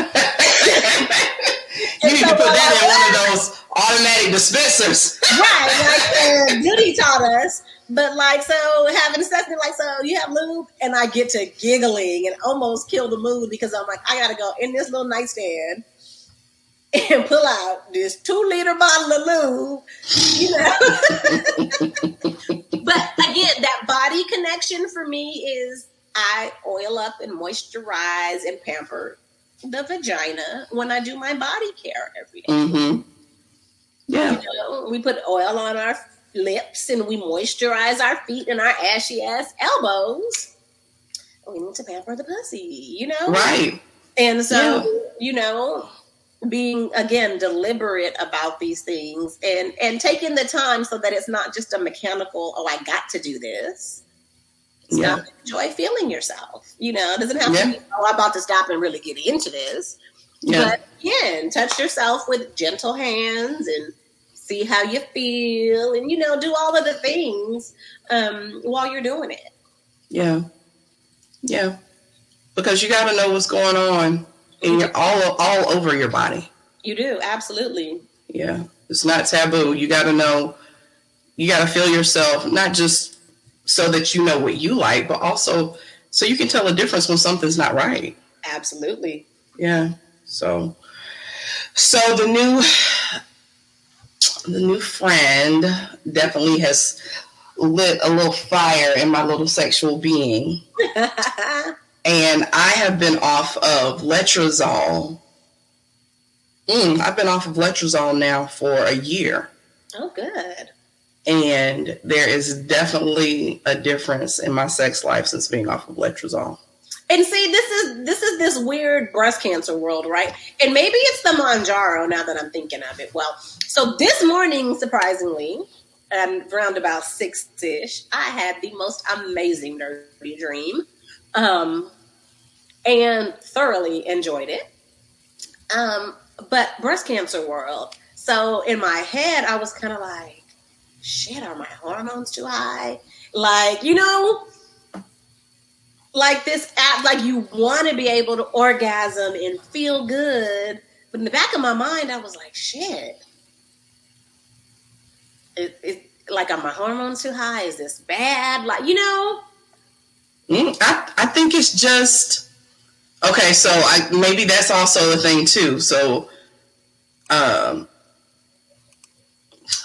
You need to put that in one of those automatic dispensers. Right, like Goody taught us. But so having sex, so you have lube, and I get to giggling and almost kill the mood because I'm like, I gotta go in this little nightstand and pull out this 2-liter bottle of lube, you know. But again, that body connection for me is I oil up and moisturize and pamper the vagina when I do my body care every day. Mm-hmm. Yeah. You know, we put oil on our lips and we moisturize our feet and our ashy ass elbows. We need to pamper the pussy, you know? Right. And so, you know, being, again, deliberate about these things and taking the time so that it's not just a mechanical, oh, I got to do this. Stop and enjoy feeling yourself. You know, it doesn't have to be, oh, I'm about to stop and really get into this. Yeah. But again, touch yourself with gentle hands and see how you feel and, you know, do all of the things while you're doing it. Yeah. Yeah. Because you got to know what's going on in your, all over your body. You do. Absolutely. Yeah. It's not taboo. You got to know, you got to feel yourself, not just so that you know what you like, but also so you can tell the difference when something's not right. Absolutely. Yeah. So the new friend definitely has lit a little fire in my little sexual being. And I have been off of letrozole. I've been off of letrozole now for a year. Oh, good. And there is definitely a difference in my sex life since being off of letrozole. And see, this is this weird breast cancer world, right? And maybe it's the Manjaro now that I'm thinking of it. Well, so this morning, surprisingly, around about 6-ish, I had the most amazing dirty dream. And thoroughly enjoyed it. But breast cancer world. So in my head, I was kind of like, shit, are my hormones too high? Like, you know, like this app, like you want to be able to orgasm and feel good. But in the back of my mind, I was like, shit. Like, are my hormones too high? Is this bad? Like, you know? I think it's just, okay, so maybe that's also a thing too. So,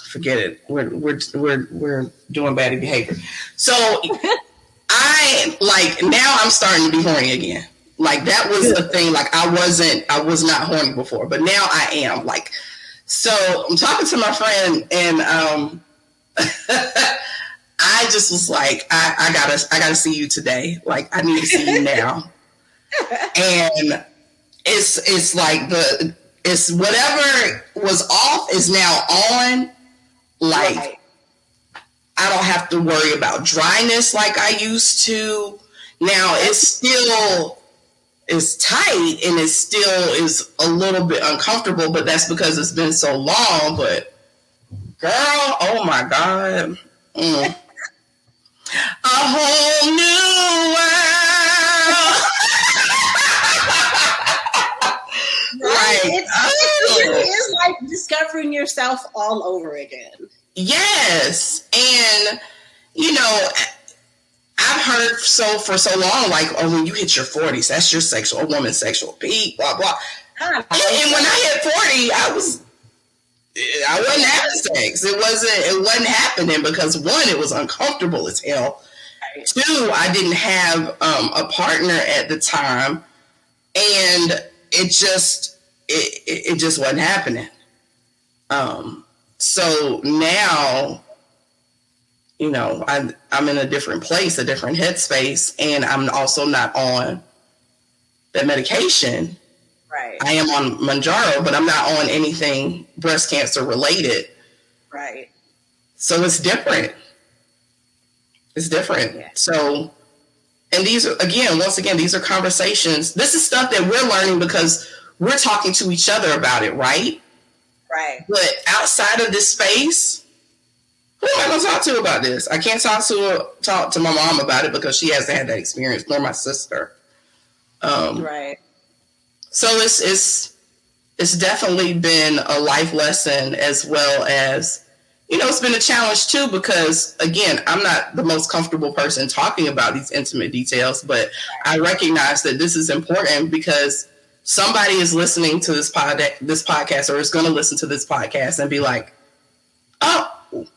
forget it. We're doing Baddie behavior. So I now I'm starting to be horny again. Like that was a thing. Like I was not horny before, but now I am. Like, so I'm talking to my friend and I just was like, I gotta see you today. Like I need to see you now. And it's like it's whatever was off is now on. Like, right. I don't have to worry about dryness like I used to. Now it's still is tight and it still is a little bit uncomfortable, but that's because it's been so long. But girl, oh my God. A whole new world. Right. It's like discovering yourself all over again. Yes. And, you know, I've heard for so long, like, oh, when you hit your 40s, that's your a woman's sexual peak, blah, blah. And when I hit 40, I wasn't having sex. It wasn't happening because one, it was uncomfortable as hell. Two, I didn't have a partner at the time. And it just wasn't happening. So now, you know, I'm in a different place, a different headspace, and I'm also not on the medication. Right. I am on Manjaro, but I'm not on anything breast cancer related. Right. So it's different. It's different. Yeah. So, and these are, once again, these are conversations. This is stuff that we're learning because we're talking to each other about it, right? Right. But outside of this space, who am I going to talk to about this? I can't talk to my mom about it because she hasn't had that experience, nor my sister. Right. So it's definitely been a life lesson as well as, you know, it's been a challenge too because, again, I'm not the most comfortable person talking about these intimate details, but I recognize that this is important because somebody is listening to this podcast, or is going to listen to this podcast and be like, oh,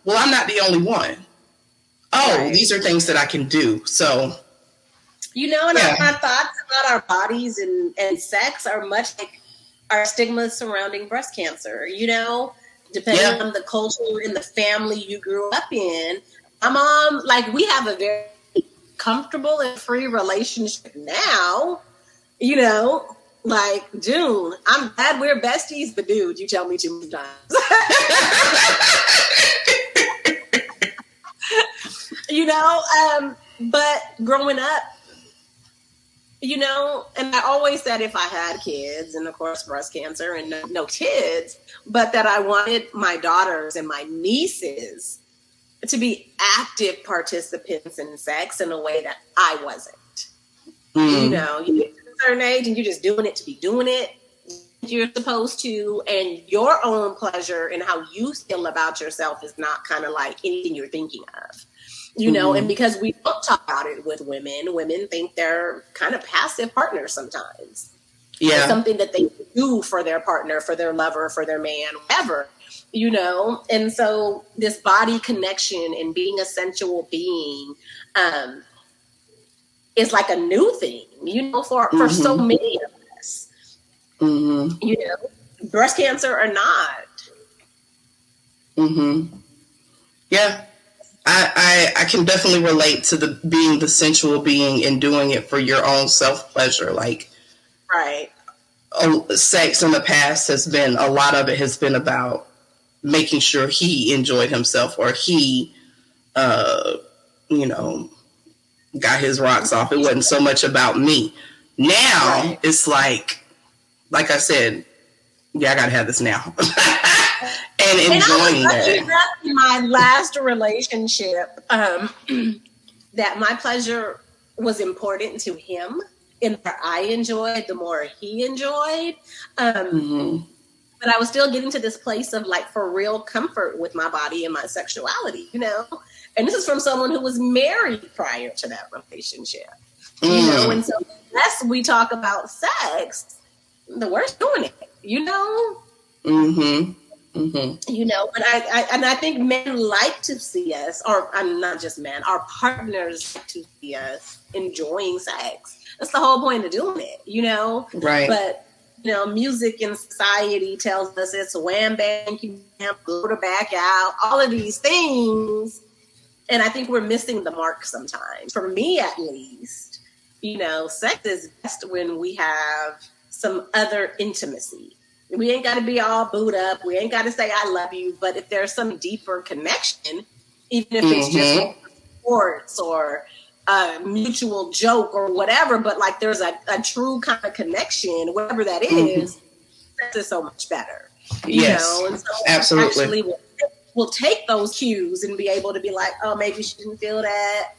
well, I'm not the only one. Oh, right. These are things that I can do. So, and our thoughts about our bodies and sex are much like our stigmas surrounding breast cancer, depending on the culture and the family you grew up in. My mom, we have a very comfortable and free relationship now, June, I'm glad we're besties, but dude, you tell me too many times. But growing up, and I always said if I had kids, and of course breast cancer and no kids, but that I wanted my daughters and my nieces to be active participants in sex in a way that I wasn't. You get to a certain age and you're just doing it to be doing it. You're supposed to, and your own pleasure and how you feel about yourself is not kind of like anything you're thinking of. And because we don't talk about it with women think they're kind of passive partners sometimes. Yeah. It's something that they do for their partner, for their lover, for their man, whatever, And so this body connection and being a sensual being is like a new thing, for so many of us. Breast cancer or not. Yeah. I can definitely relate to being the sensual being and doing it for your own self-pleasure. Right. Sex in the past a lot of it has been about making sure he enjoyed himself, or he, got his rocks off. It wasn't so much about me. Now it's like I said, I gotta have this now. And enjoying that. In my last relationship, that my pleasure was important to him, and the more I enjoyed, the more he enjoyed. But I was still getting to this place of for real comfort with my body and my sexuality, And this is from someone who was married prior to that relationship, And so the less we talk about sex, the worse doing it, But I think men like to see us, or not just men, our partners like to see us enjoying sex. That's the whole point of doing it, Right. But music in society tells us it's wham bang, you can't blow the back out, all of these things. And I think we're missing the mark sometimes. For me, at least, sex is best when we have some other intimacy. We ain't got to be all booed up. We ain't got to say I love you. But if there's some deeper connection, even if it's just sports or a mutual joke or whatever, but there's a true kind of connection, whatever that is, sex is so much better. Yes, And so absolutely. Actually, we'll take those cues and be able to be like, oh, maybe she didn't feel that.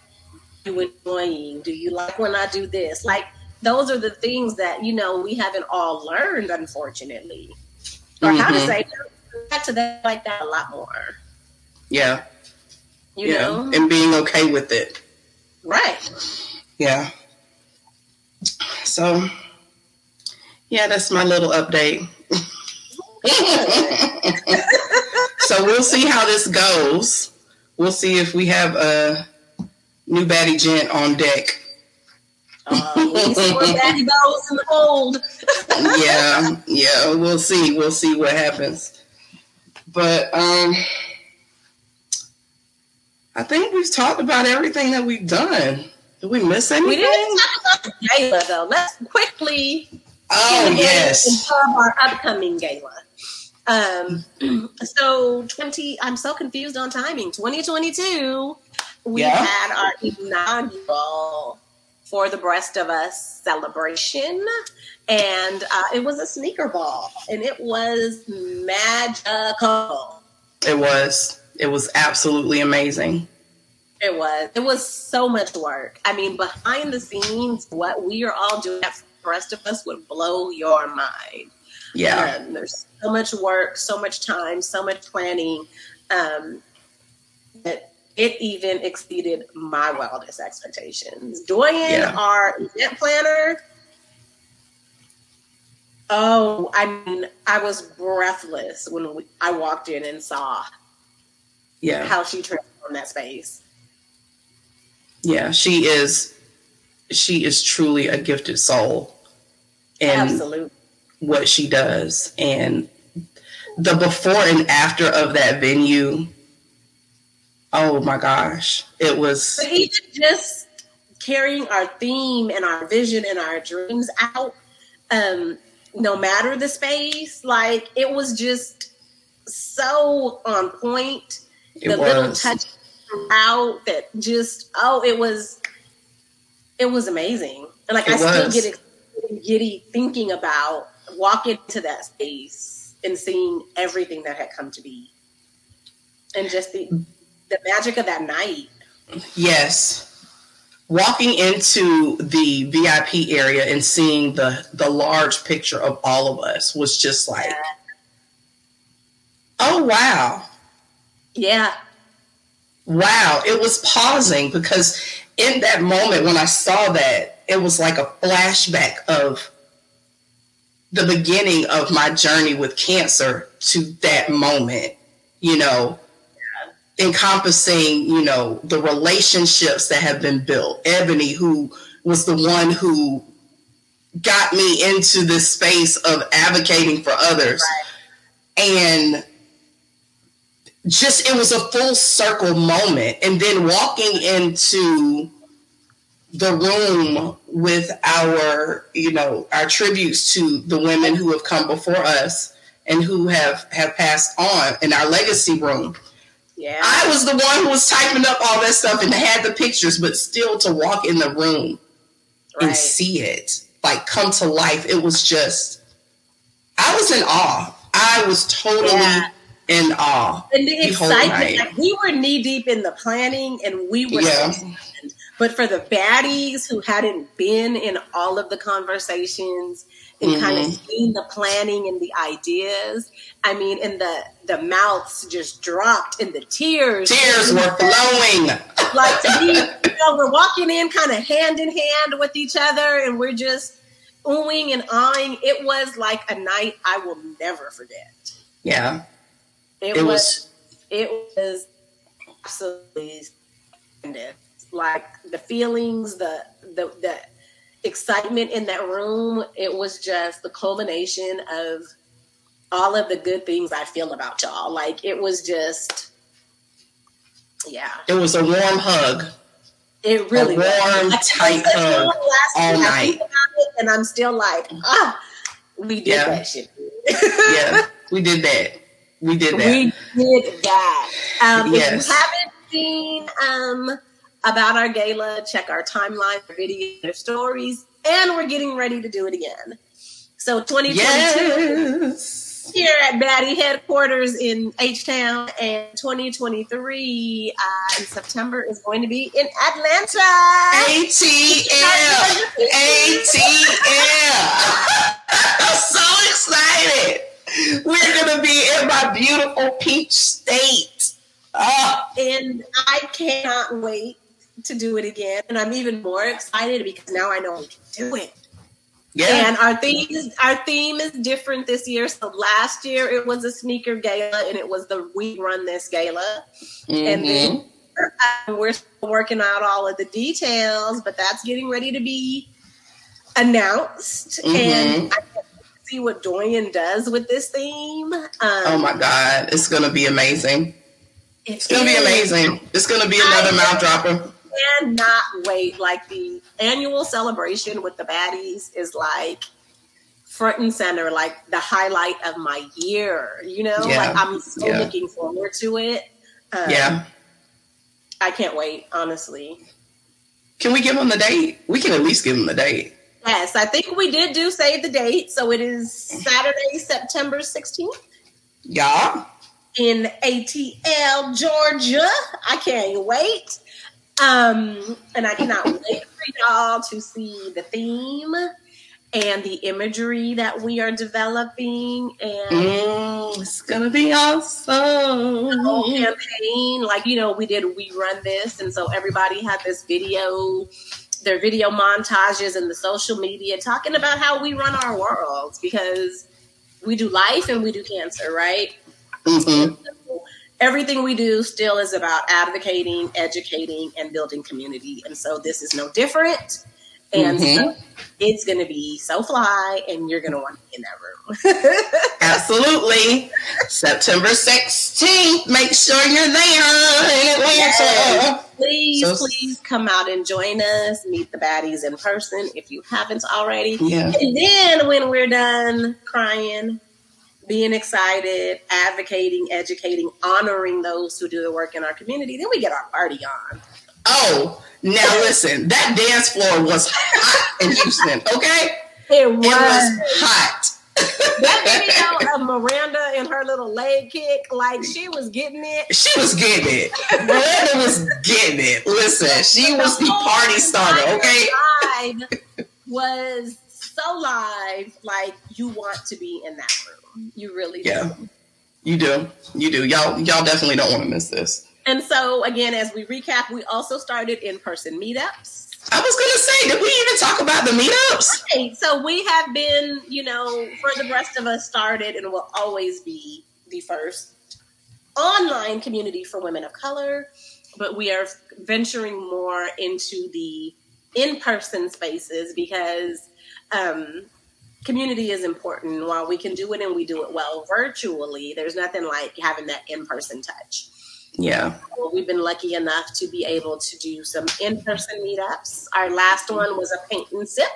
You enjoying? Do you like when I do this? Those are the things that, we haven't all learned, unfortunately. Or how to say back to that like that a lot more. Yeah. You know? And being okay with it. Right. Yeah. So, that's my little update. So we'll see how this goes. We'll see if we have a new Baddie gent on deck. We see more Baddie bows in the fold. Yeah, we'll see. We'll see what happens. But I think we've talked about everything that we've done. Did we miss anything? We didn't talk about the gala, though. Let's quickly yes. our upcoming gala. So I'm so confused on timing. 2022, we had our inaugural For the Breast of Us celebration, and it was a sneaker ball, and it was magical. It was absolutely amazing. It was so much work. I mean, behind the scenes, what we are all doing at the rest of us would blow your mind. Yeah. There's so much work, so much time, so much planning, that it even exceeded my wildest expectations. Doyen, our event planner, Oh, I mean, I was breathless when I walked in and saw how she transformed that space. Yeah, she is truly a gifted soul in Absolutely what she does. And the before and after of that venue, oh my gosh, it was. But even just carrying our theme and our vision and our dreams out, no matter the space, like it was just so on point. The little touch throughout that just, it was amazing. And like, I still get giddy thinking about walking into that space and seeing everything that had come to be. And just the magic of that night. Yes. Walking into the VIP area and seeing the large picture of all of us was just like, oh, wow. Yeah. Wow. It was pausing because in that moment when I saw that, it was like a flashback of the beginning of my journey with cancer to that moment, you know, encompassing, you know, the relationships that have been built. Ebony, who was the one who got me into this space of advocating for others. Right. And just, it was a full circle moment. And then walking into the room with our, you know, our tributes to the women who have come before us and who have passed on in our legacy room. Yeah. I was the one who was typing up all that stuff and had the pictures, but still to walk in the room and see it like come to life. It was just, I was in awe. I was totally in awe. And the excitement, like we were knee deep in the planning and we were but for the baddies who hadn't been in all of the conversations and kind of seen the planning and the ideas, I mean, and the mouths just dropped and the tears were flowing. Like, we're walking in kind of hand in hand with each other and we're just oohing and awing. It was like a night I will never forget. Yeah. It was absolutely splendid. Like the feelings, the excitement in that room, it was just the culmination of all of the good things I feel about y'all. Like it was just, it was a warm hug. It really was. A warm, tight hug all night. I think about it and I'm still like, we did that shit. Yeah, we did that. We did that. If you haven't seen about our gala, check our timeline for video stories, and we're getting ready to do it again. So 2022 here at Baddie headquarters in H-Town, and 2023 in September is going to be in Atlanta. ATL. I'm so excited. We're going to be in my beautiful peach state. And I cannot wait to do it again. And I'm even more excited because now I know we can do it. Yeah. And our theme is different this year. So last year it was a sneaker gala and it was the We Run This Gala. And then we're still working out all of the details, but that's getting ready to be announced. And I can't see what Dorian does with this theme. Oh my God. It's going to be amazing. It's going to be amazing. It's going to be another mouth dropper. Cannot wait. Like the annual celebration with the baddies is like front and center, like the highlight of my year, you know, like I'm so looking forward to it. I can't wait, honestly. Can we give them the date? We can at least give them the date. Yes, I think we did save the date. So it is Saturday, September 16th. Yeah. In ATL, Georgia. I can't wait. And I cannot wait for y'all to see the theme and the imagery that we are developing. And it's going to be awesome. The whole campaign, like, you know, we Run This. And so everybody had this video their video montages and the social media talking about how we run our worlds, because we do life and we do cancer, right? Mm-hmm. So everything we do still is about advocating, educating, and building community. And so this is no different. And so it's going to be so fly, and you're going to want to be in that room. Absolutely. September 16th. Make sure you're there in Atlanta. Yes. Please come out and join us. Meet the baddies in person if you haven't already. Yeah. And then when we're done crying, being excited, advocating, educating, honoring those who do the work in our community, then we get our party on. Oh, now listen, that dance floor was hot in Houston, okay? It was hot. That video of Miranda and her little leg kick, like she was getting it. She was getting it. Miranda was getting it. Listen, she was the party starter, okay? Live was so live, like you want to be in that room. You really do. Yeah, you do. You do. Y'all definitely don't want to miss this. And so, again, as we recap, we also started in-person meetups. I was going to say, did we even talk about the meetups? Right. So we have been, For the Rest of Us started and will always be the first online community for women of color. But we are venturing more into the in-person spaces because community is important. While we can do it and we do it well virtually, there's nothing like having that in-person touch. Yeah. Well, we've been lucky enough to be able to do some in-person meetups. Our last one was a paint and sip,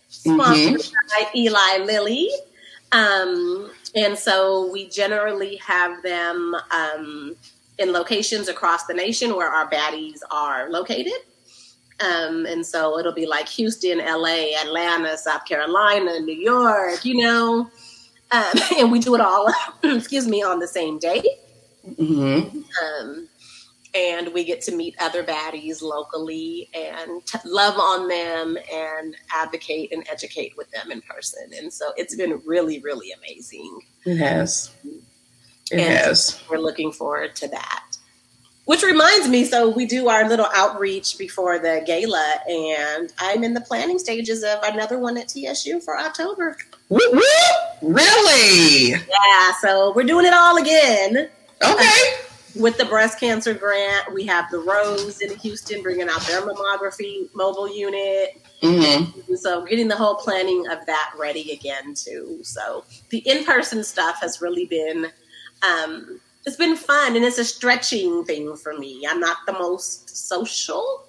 sponsored by Eli Lilly. And so we generally have them in locations across the nation where our baddies are located. And so it'll be like Houston, LA, Atlanta, South Carolina, New York, and we do it all, on the same day. And we get to meet other baddies locally and love on them and advocate and educate with them in person. And so it's been really, really amazing. It has. It has. We're looking forward to that. Which reminds me, so we do our little outreach before the gala, and I'm in the planning stages of another one at TSU for October. Whoop, whoop. Really? Yeah, so we're doing it all again. Okay. With the breast cancer grant, we have the Rose in Houston bringing out their mammography mobile unit. So getting the whole planning of that ready again, too. So the in-person stuff has really been, it's been fun, and it's a stretching thing for me. I'm not the most social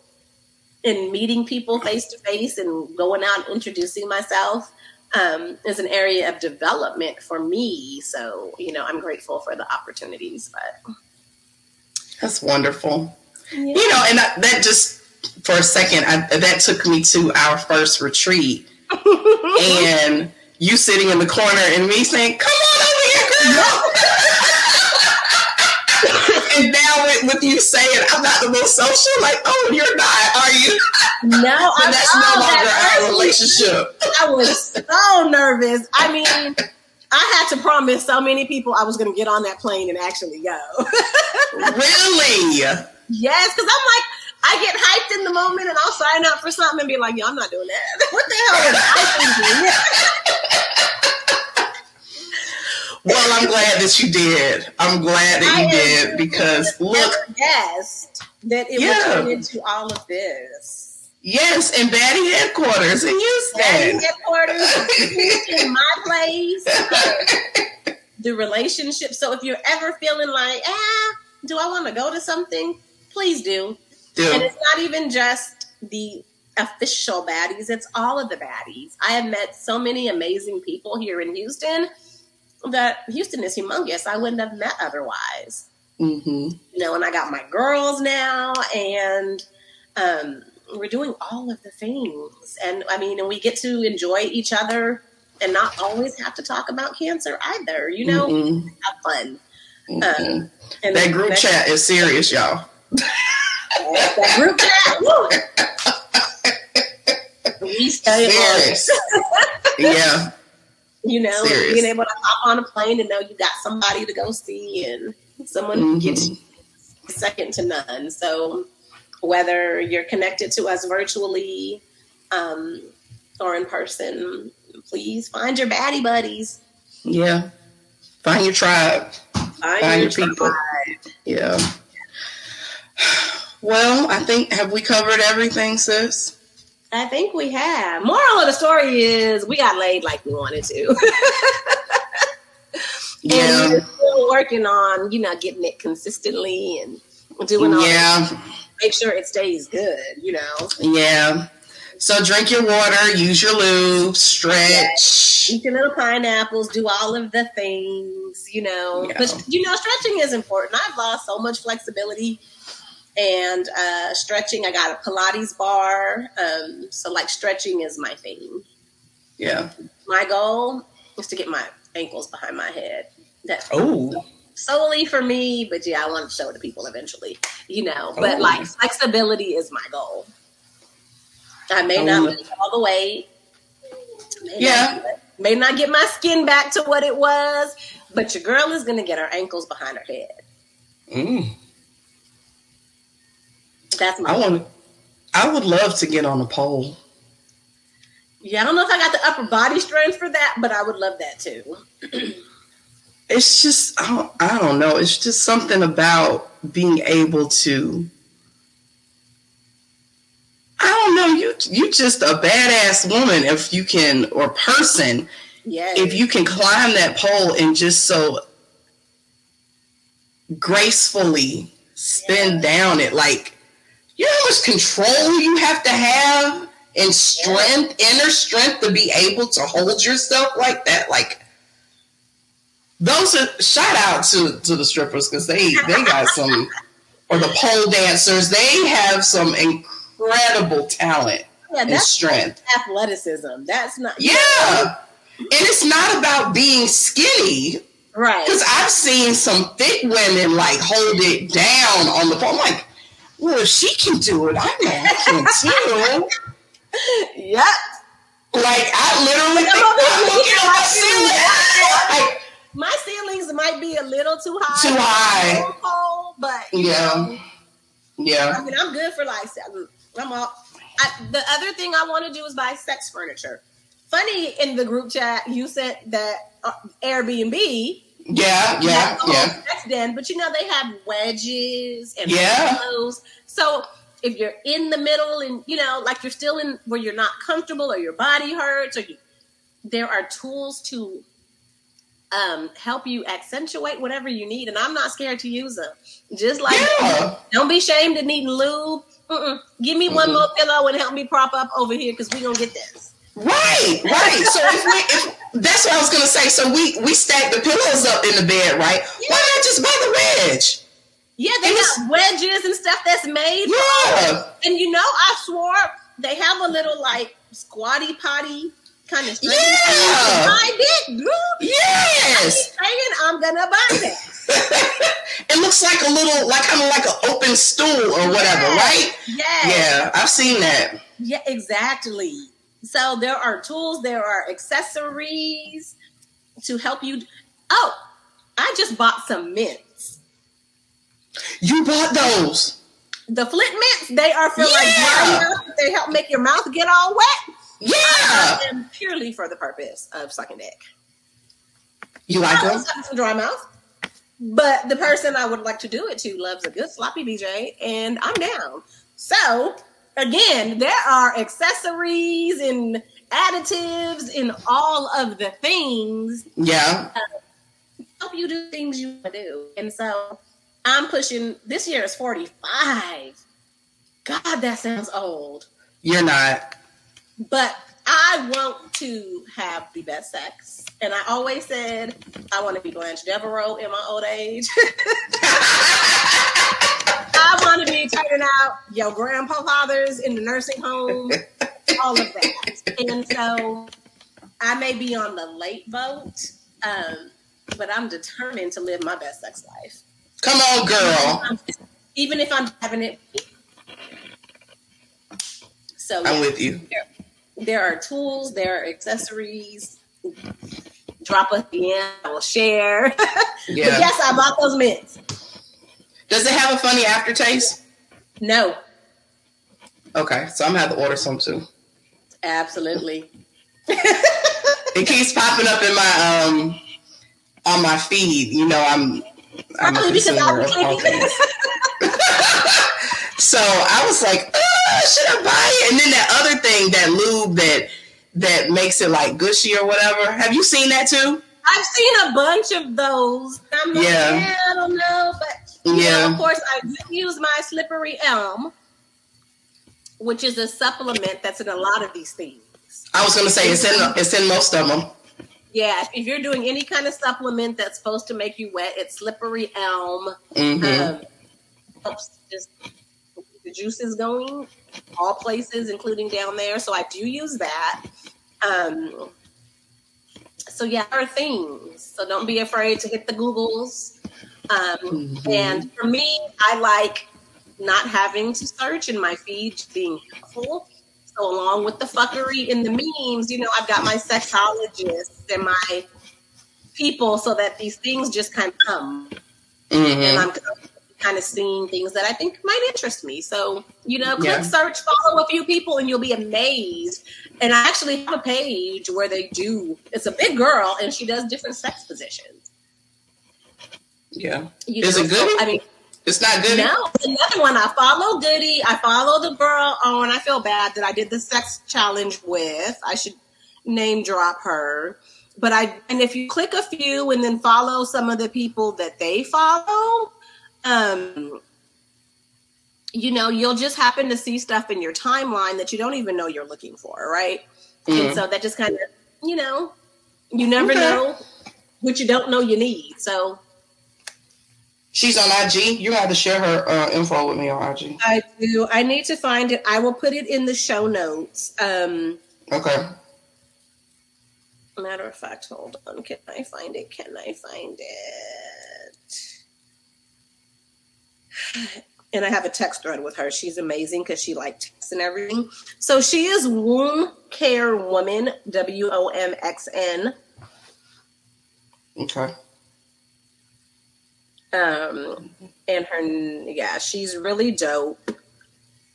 in meeting people face-to-face and going out and introducing myself. Is an area of development for me. So, I'm grateful for the opportunities, but. That's wonderful. Yeah. And that just, for a second, that took me to our first retreat. And you sitting in the corner and me saying, come on over here, girl. And now with you saying, I'm not the most social, like, oh, you're not, are you? No, so that's no longer our relationship. I was so nervous. I mean, I had to promise so many people I was going to get on that plane and actually go. Really? Yes, because I'm like, I get hyped in the moment and I'll sign up for something and be like, yo, I'm not doing that. What the hell is I thinking? Well, I'm glad that you did. I'm glad that you did because look. Yes, that it would turn into all of this. Yes, and Baddie headquarters in Houston. Baddie headquarters in my place. The relationship. So if you're ever feeling like, do I want to go to something? Please do. And it's not even just the official baddies. It's all of the baddies. I have met so many amazing people here in Houston that Houston is humongous. I wouldn't have met otherwise. And I got my girls now, and we're doing all of the things. And and we get to enjoy each other and not always have to talk about cancer either, have fun. And that group chat is serious, y'all. That group chat, we stay serious. Yeah. Serious. Being able to hop on a plane and know you got somebody to go see and someone who gets second to none. So whether you're connected to us virtually or in person, please find your baddie buddies. Yeah. Find your tribe. Find your people. Tribe. Yeah. Well, I think, have we covered everything, sis? I think we have. Moral of the story is we got laid like we wanted to. Yeah. And we're still working on, getting it consistently and doing all that. Make sure it stays good, Yeah. So drink your water, use your lube, stretch. Eat your little pineapples, do all of the things, Yeah. But, stretching is important. I've lost so much flexibility. And stretching, I got a Pilates bar. So, stretching is my thing. Yeah. My goal is to get my ankles behind my head. That's Oh. solely for me, but I want to show it to people eventually, But flexibility is my goal. I may not make all the way. May not get my skin back to what it was, but your girl is going to get her ankles behind her head. That's my goal. I would love to get on a pole. Yeah, I don't know if I got the upper body strength for that, but I would love that too. It's just, I don't know. It's just something about being able to, I don't know, you just a badass woman if you can, or person, if you can climb that pole and just so gracefully spin down it. Like, you know how much control you have to have and strength, inner strength to be able to hold yourself like that. Like, those are, shout out to the strippers, because they got some, or the pole dancers, they have some incredible talent and strength. Athleticism. That's not. Yeah. And it's not about being skinny. Right. Because I've seen some thick women hold it down on the pole. I'm like, well, if she can do it, I know I can too. Yep. I literally think I'm looking at my ceiling. My ceilings might be a little too high. Too high. Pole, but yeah. I mean, I'm good for the other thing I want to do is buy sex furniture. Funny, in the group chat, you said that Airbnb. Yeah. Sex den, but they have wedges and pillows. So if you're in the middle and you're still in where you're not comfortable or your body hurts, there are tools to help you accentuate whatever you need, and I'm not scared to use them. Just don't be ashamed of needing lube. Give me one more pillow and help me prop up over here, because we gonna get this. Right. So if that's what I was gonna say. So we stack the pillows up in the bed, right? Yeah. Why not just buy the wedge? Yeah, they got wedges and stuff that's made. Yeah. And I swore they have a little squatty potty kind of thing. Yeah. Buy it, dude. Yes. I'm gonna buy that. It looks like a little, kind of like an open stool or whatever, right? Yeah, I've seen that. Yeah, exactly. So there are tools, there are accessories to help you. Oh, I just bought some mints. You bought those? The Flint mints, they are for dry mouth. They help make your mouth get all wet. Yeah. And purely for the purpose of sucking dick. You like them? Some dry mouth. But the person I would like to do it to loves a good sloppy BJ, and I'm down. So, again, there are accessories and additives in all of the things. Yeah. Help you do things you want to do. And so, I'm pushing, this year is 45. God, that sounds old. You're not. But I want to have the best sex. And I always said I want to be Blanche Devereaux in my old age. I want to be turning out your grandfathers in the nursing home, all of that. And so I may be on the late boat, but I'm determined to live my best sex life. Come on, girl. Even if I'm having it. So I'm with you. There are tools, there are accessories. Drop us in, I will share. Yeah. But yes, I bought those mints. Does it have a funny aftertaste? No. Okay, so I'm gonna have to order some too. Absolutely. It keeps popping up in my on my feed. You know, I'm a consumer of all things. So I was like, should I buy it? And then that other thing, that lube that makes it like gushy or whatever. Have you seen that too? I've seen a bunch of those. I'm like, I don't know, but you know, of course, I do use my Slippery Elm, which is a supplement that's in a lot of these things. I was going to say it's in most of them. Yeah, if you're doing any kind of supplement that's supposed to make you wet, it's Slippery Elm. Helps just the juices going, all places, including down there. So I do use that. So yeah, there are things. So don't be afraid to hit the Googles. And for me, I like not having to search in my feed, being helpful. So along with the fuckery in the memes, you know, I've got my sexologists and my people so that these things just kind of come. And I'm kind of seeing things that I think might interest me. So, you know, click search, follow a few people, and you'll be amazed. And I actually have a page where they do, it's a big girl, and she does different sex positions. Yeah. Is it good? So, I mean, it's not good. No, it's another one. I follow Goody. I follow the girl on, I feel bad that I did the sex challenge with. I should name drop her. But and if you click a few and then follow some of the people that they follow, you know, you'll just happen to see stuff in your timeline that you don't even know you're looking for, right? And so that just kind of, you know, you never know what you don't know you need. So she's on IG. You have to share her info with me on IG. I do. I need to find it. I will put it in the show notes. Okay. Matter of fact, hold on. Can I find it? Can I find it? And I have a text thread with her. She's amazing because she like texts and everything. So she is Womb Care Woman, WOMXN. Okay. And her, she's really dope.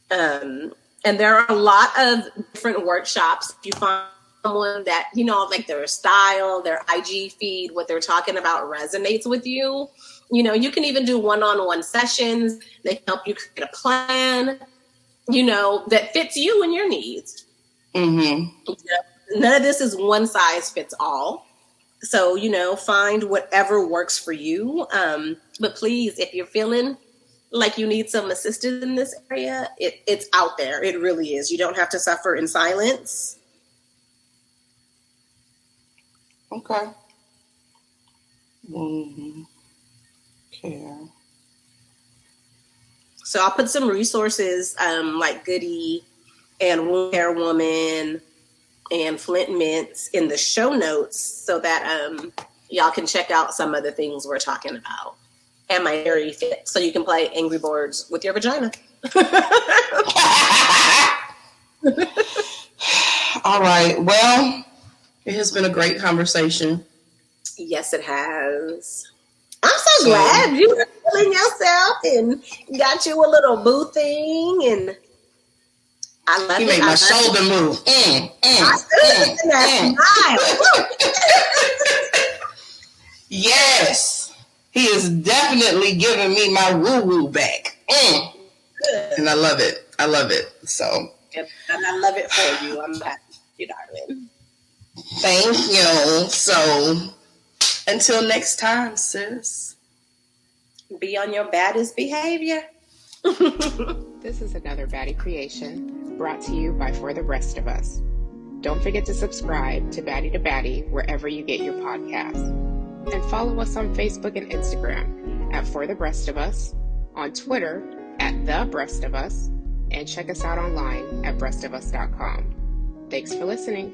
And there are a lot of different workshops. If you find someone that, you know, like their style, their IG feed, what they're talking about resonates with you, you know, you can even do one-on-one sessions. They help you create a plan, you know, that fits you and your needs. None of this is one size fits all. So, you know, find whatever works for you. But please, if you're feeling like you need some assistance in this area, it's out there. It really is. You don't have to suffer in silence. Okay. Care. So I'll put some resources like Goody and Womb Care Woman and Flint Mints in the show notes so that y'all can check out some of the things we're talking about. And my Airy Fit, so you can play Angry Birds with your vagina. All right. Well, it has been a great conversation. Yes, it has. I'm so glad you were feeling yourself and got you a little boo thing, and I love it. You made my shoulder move. Yes, he is definitely giving me my woo woo back, and I love it. I love it. So, and I love it for you. I'm happy, you darling. Thank you. So, until next time, sis. Be on your baddest behavior. This is another Baddie creation brought to you by For the Rest of Us. Don't forget to subscribe to Baddie to Baddie wherever you get your podcasts. And follow us on Facebook and Instagram at For the Breast of Us, on Twitter at The Breast of Us, and check us out online at breastofus.com. Thanks for listening.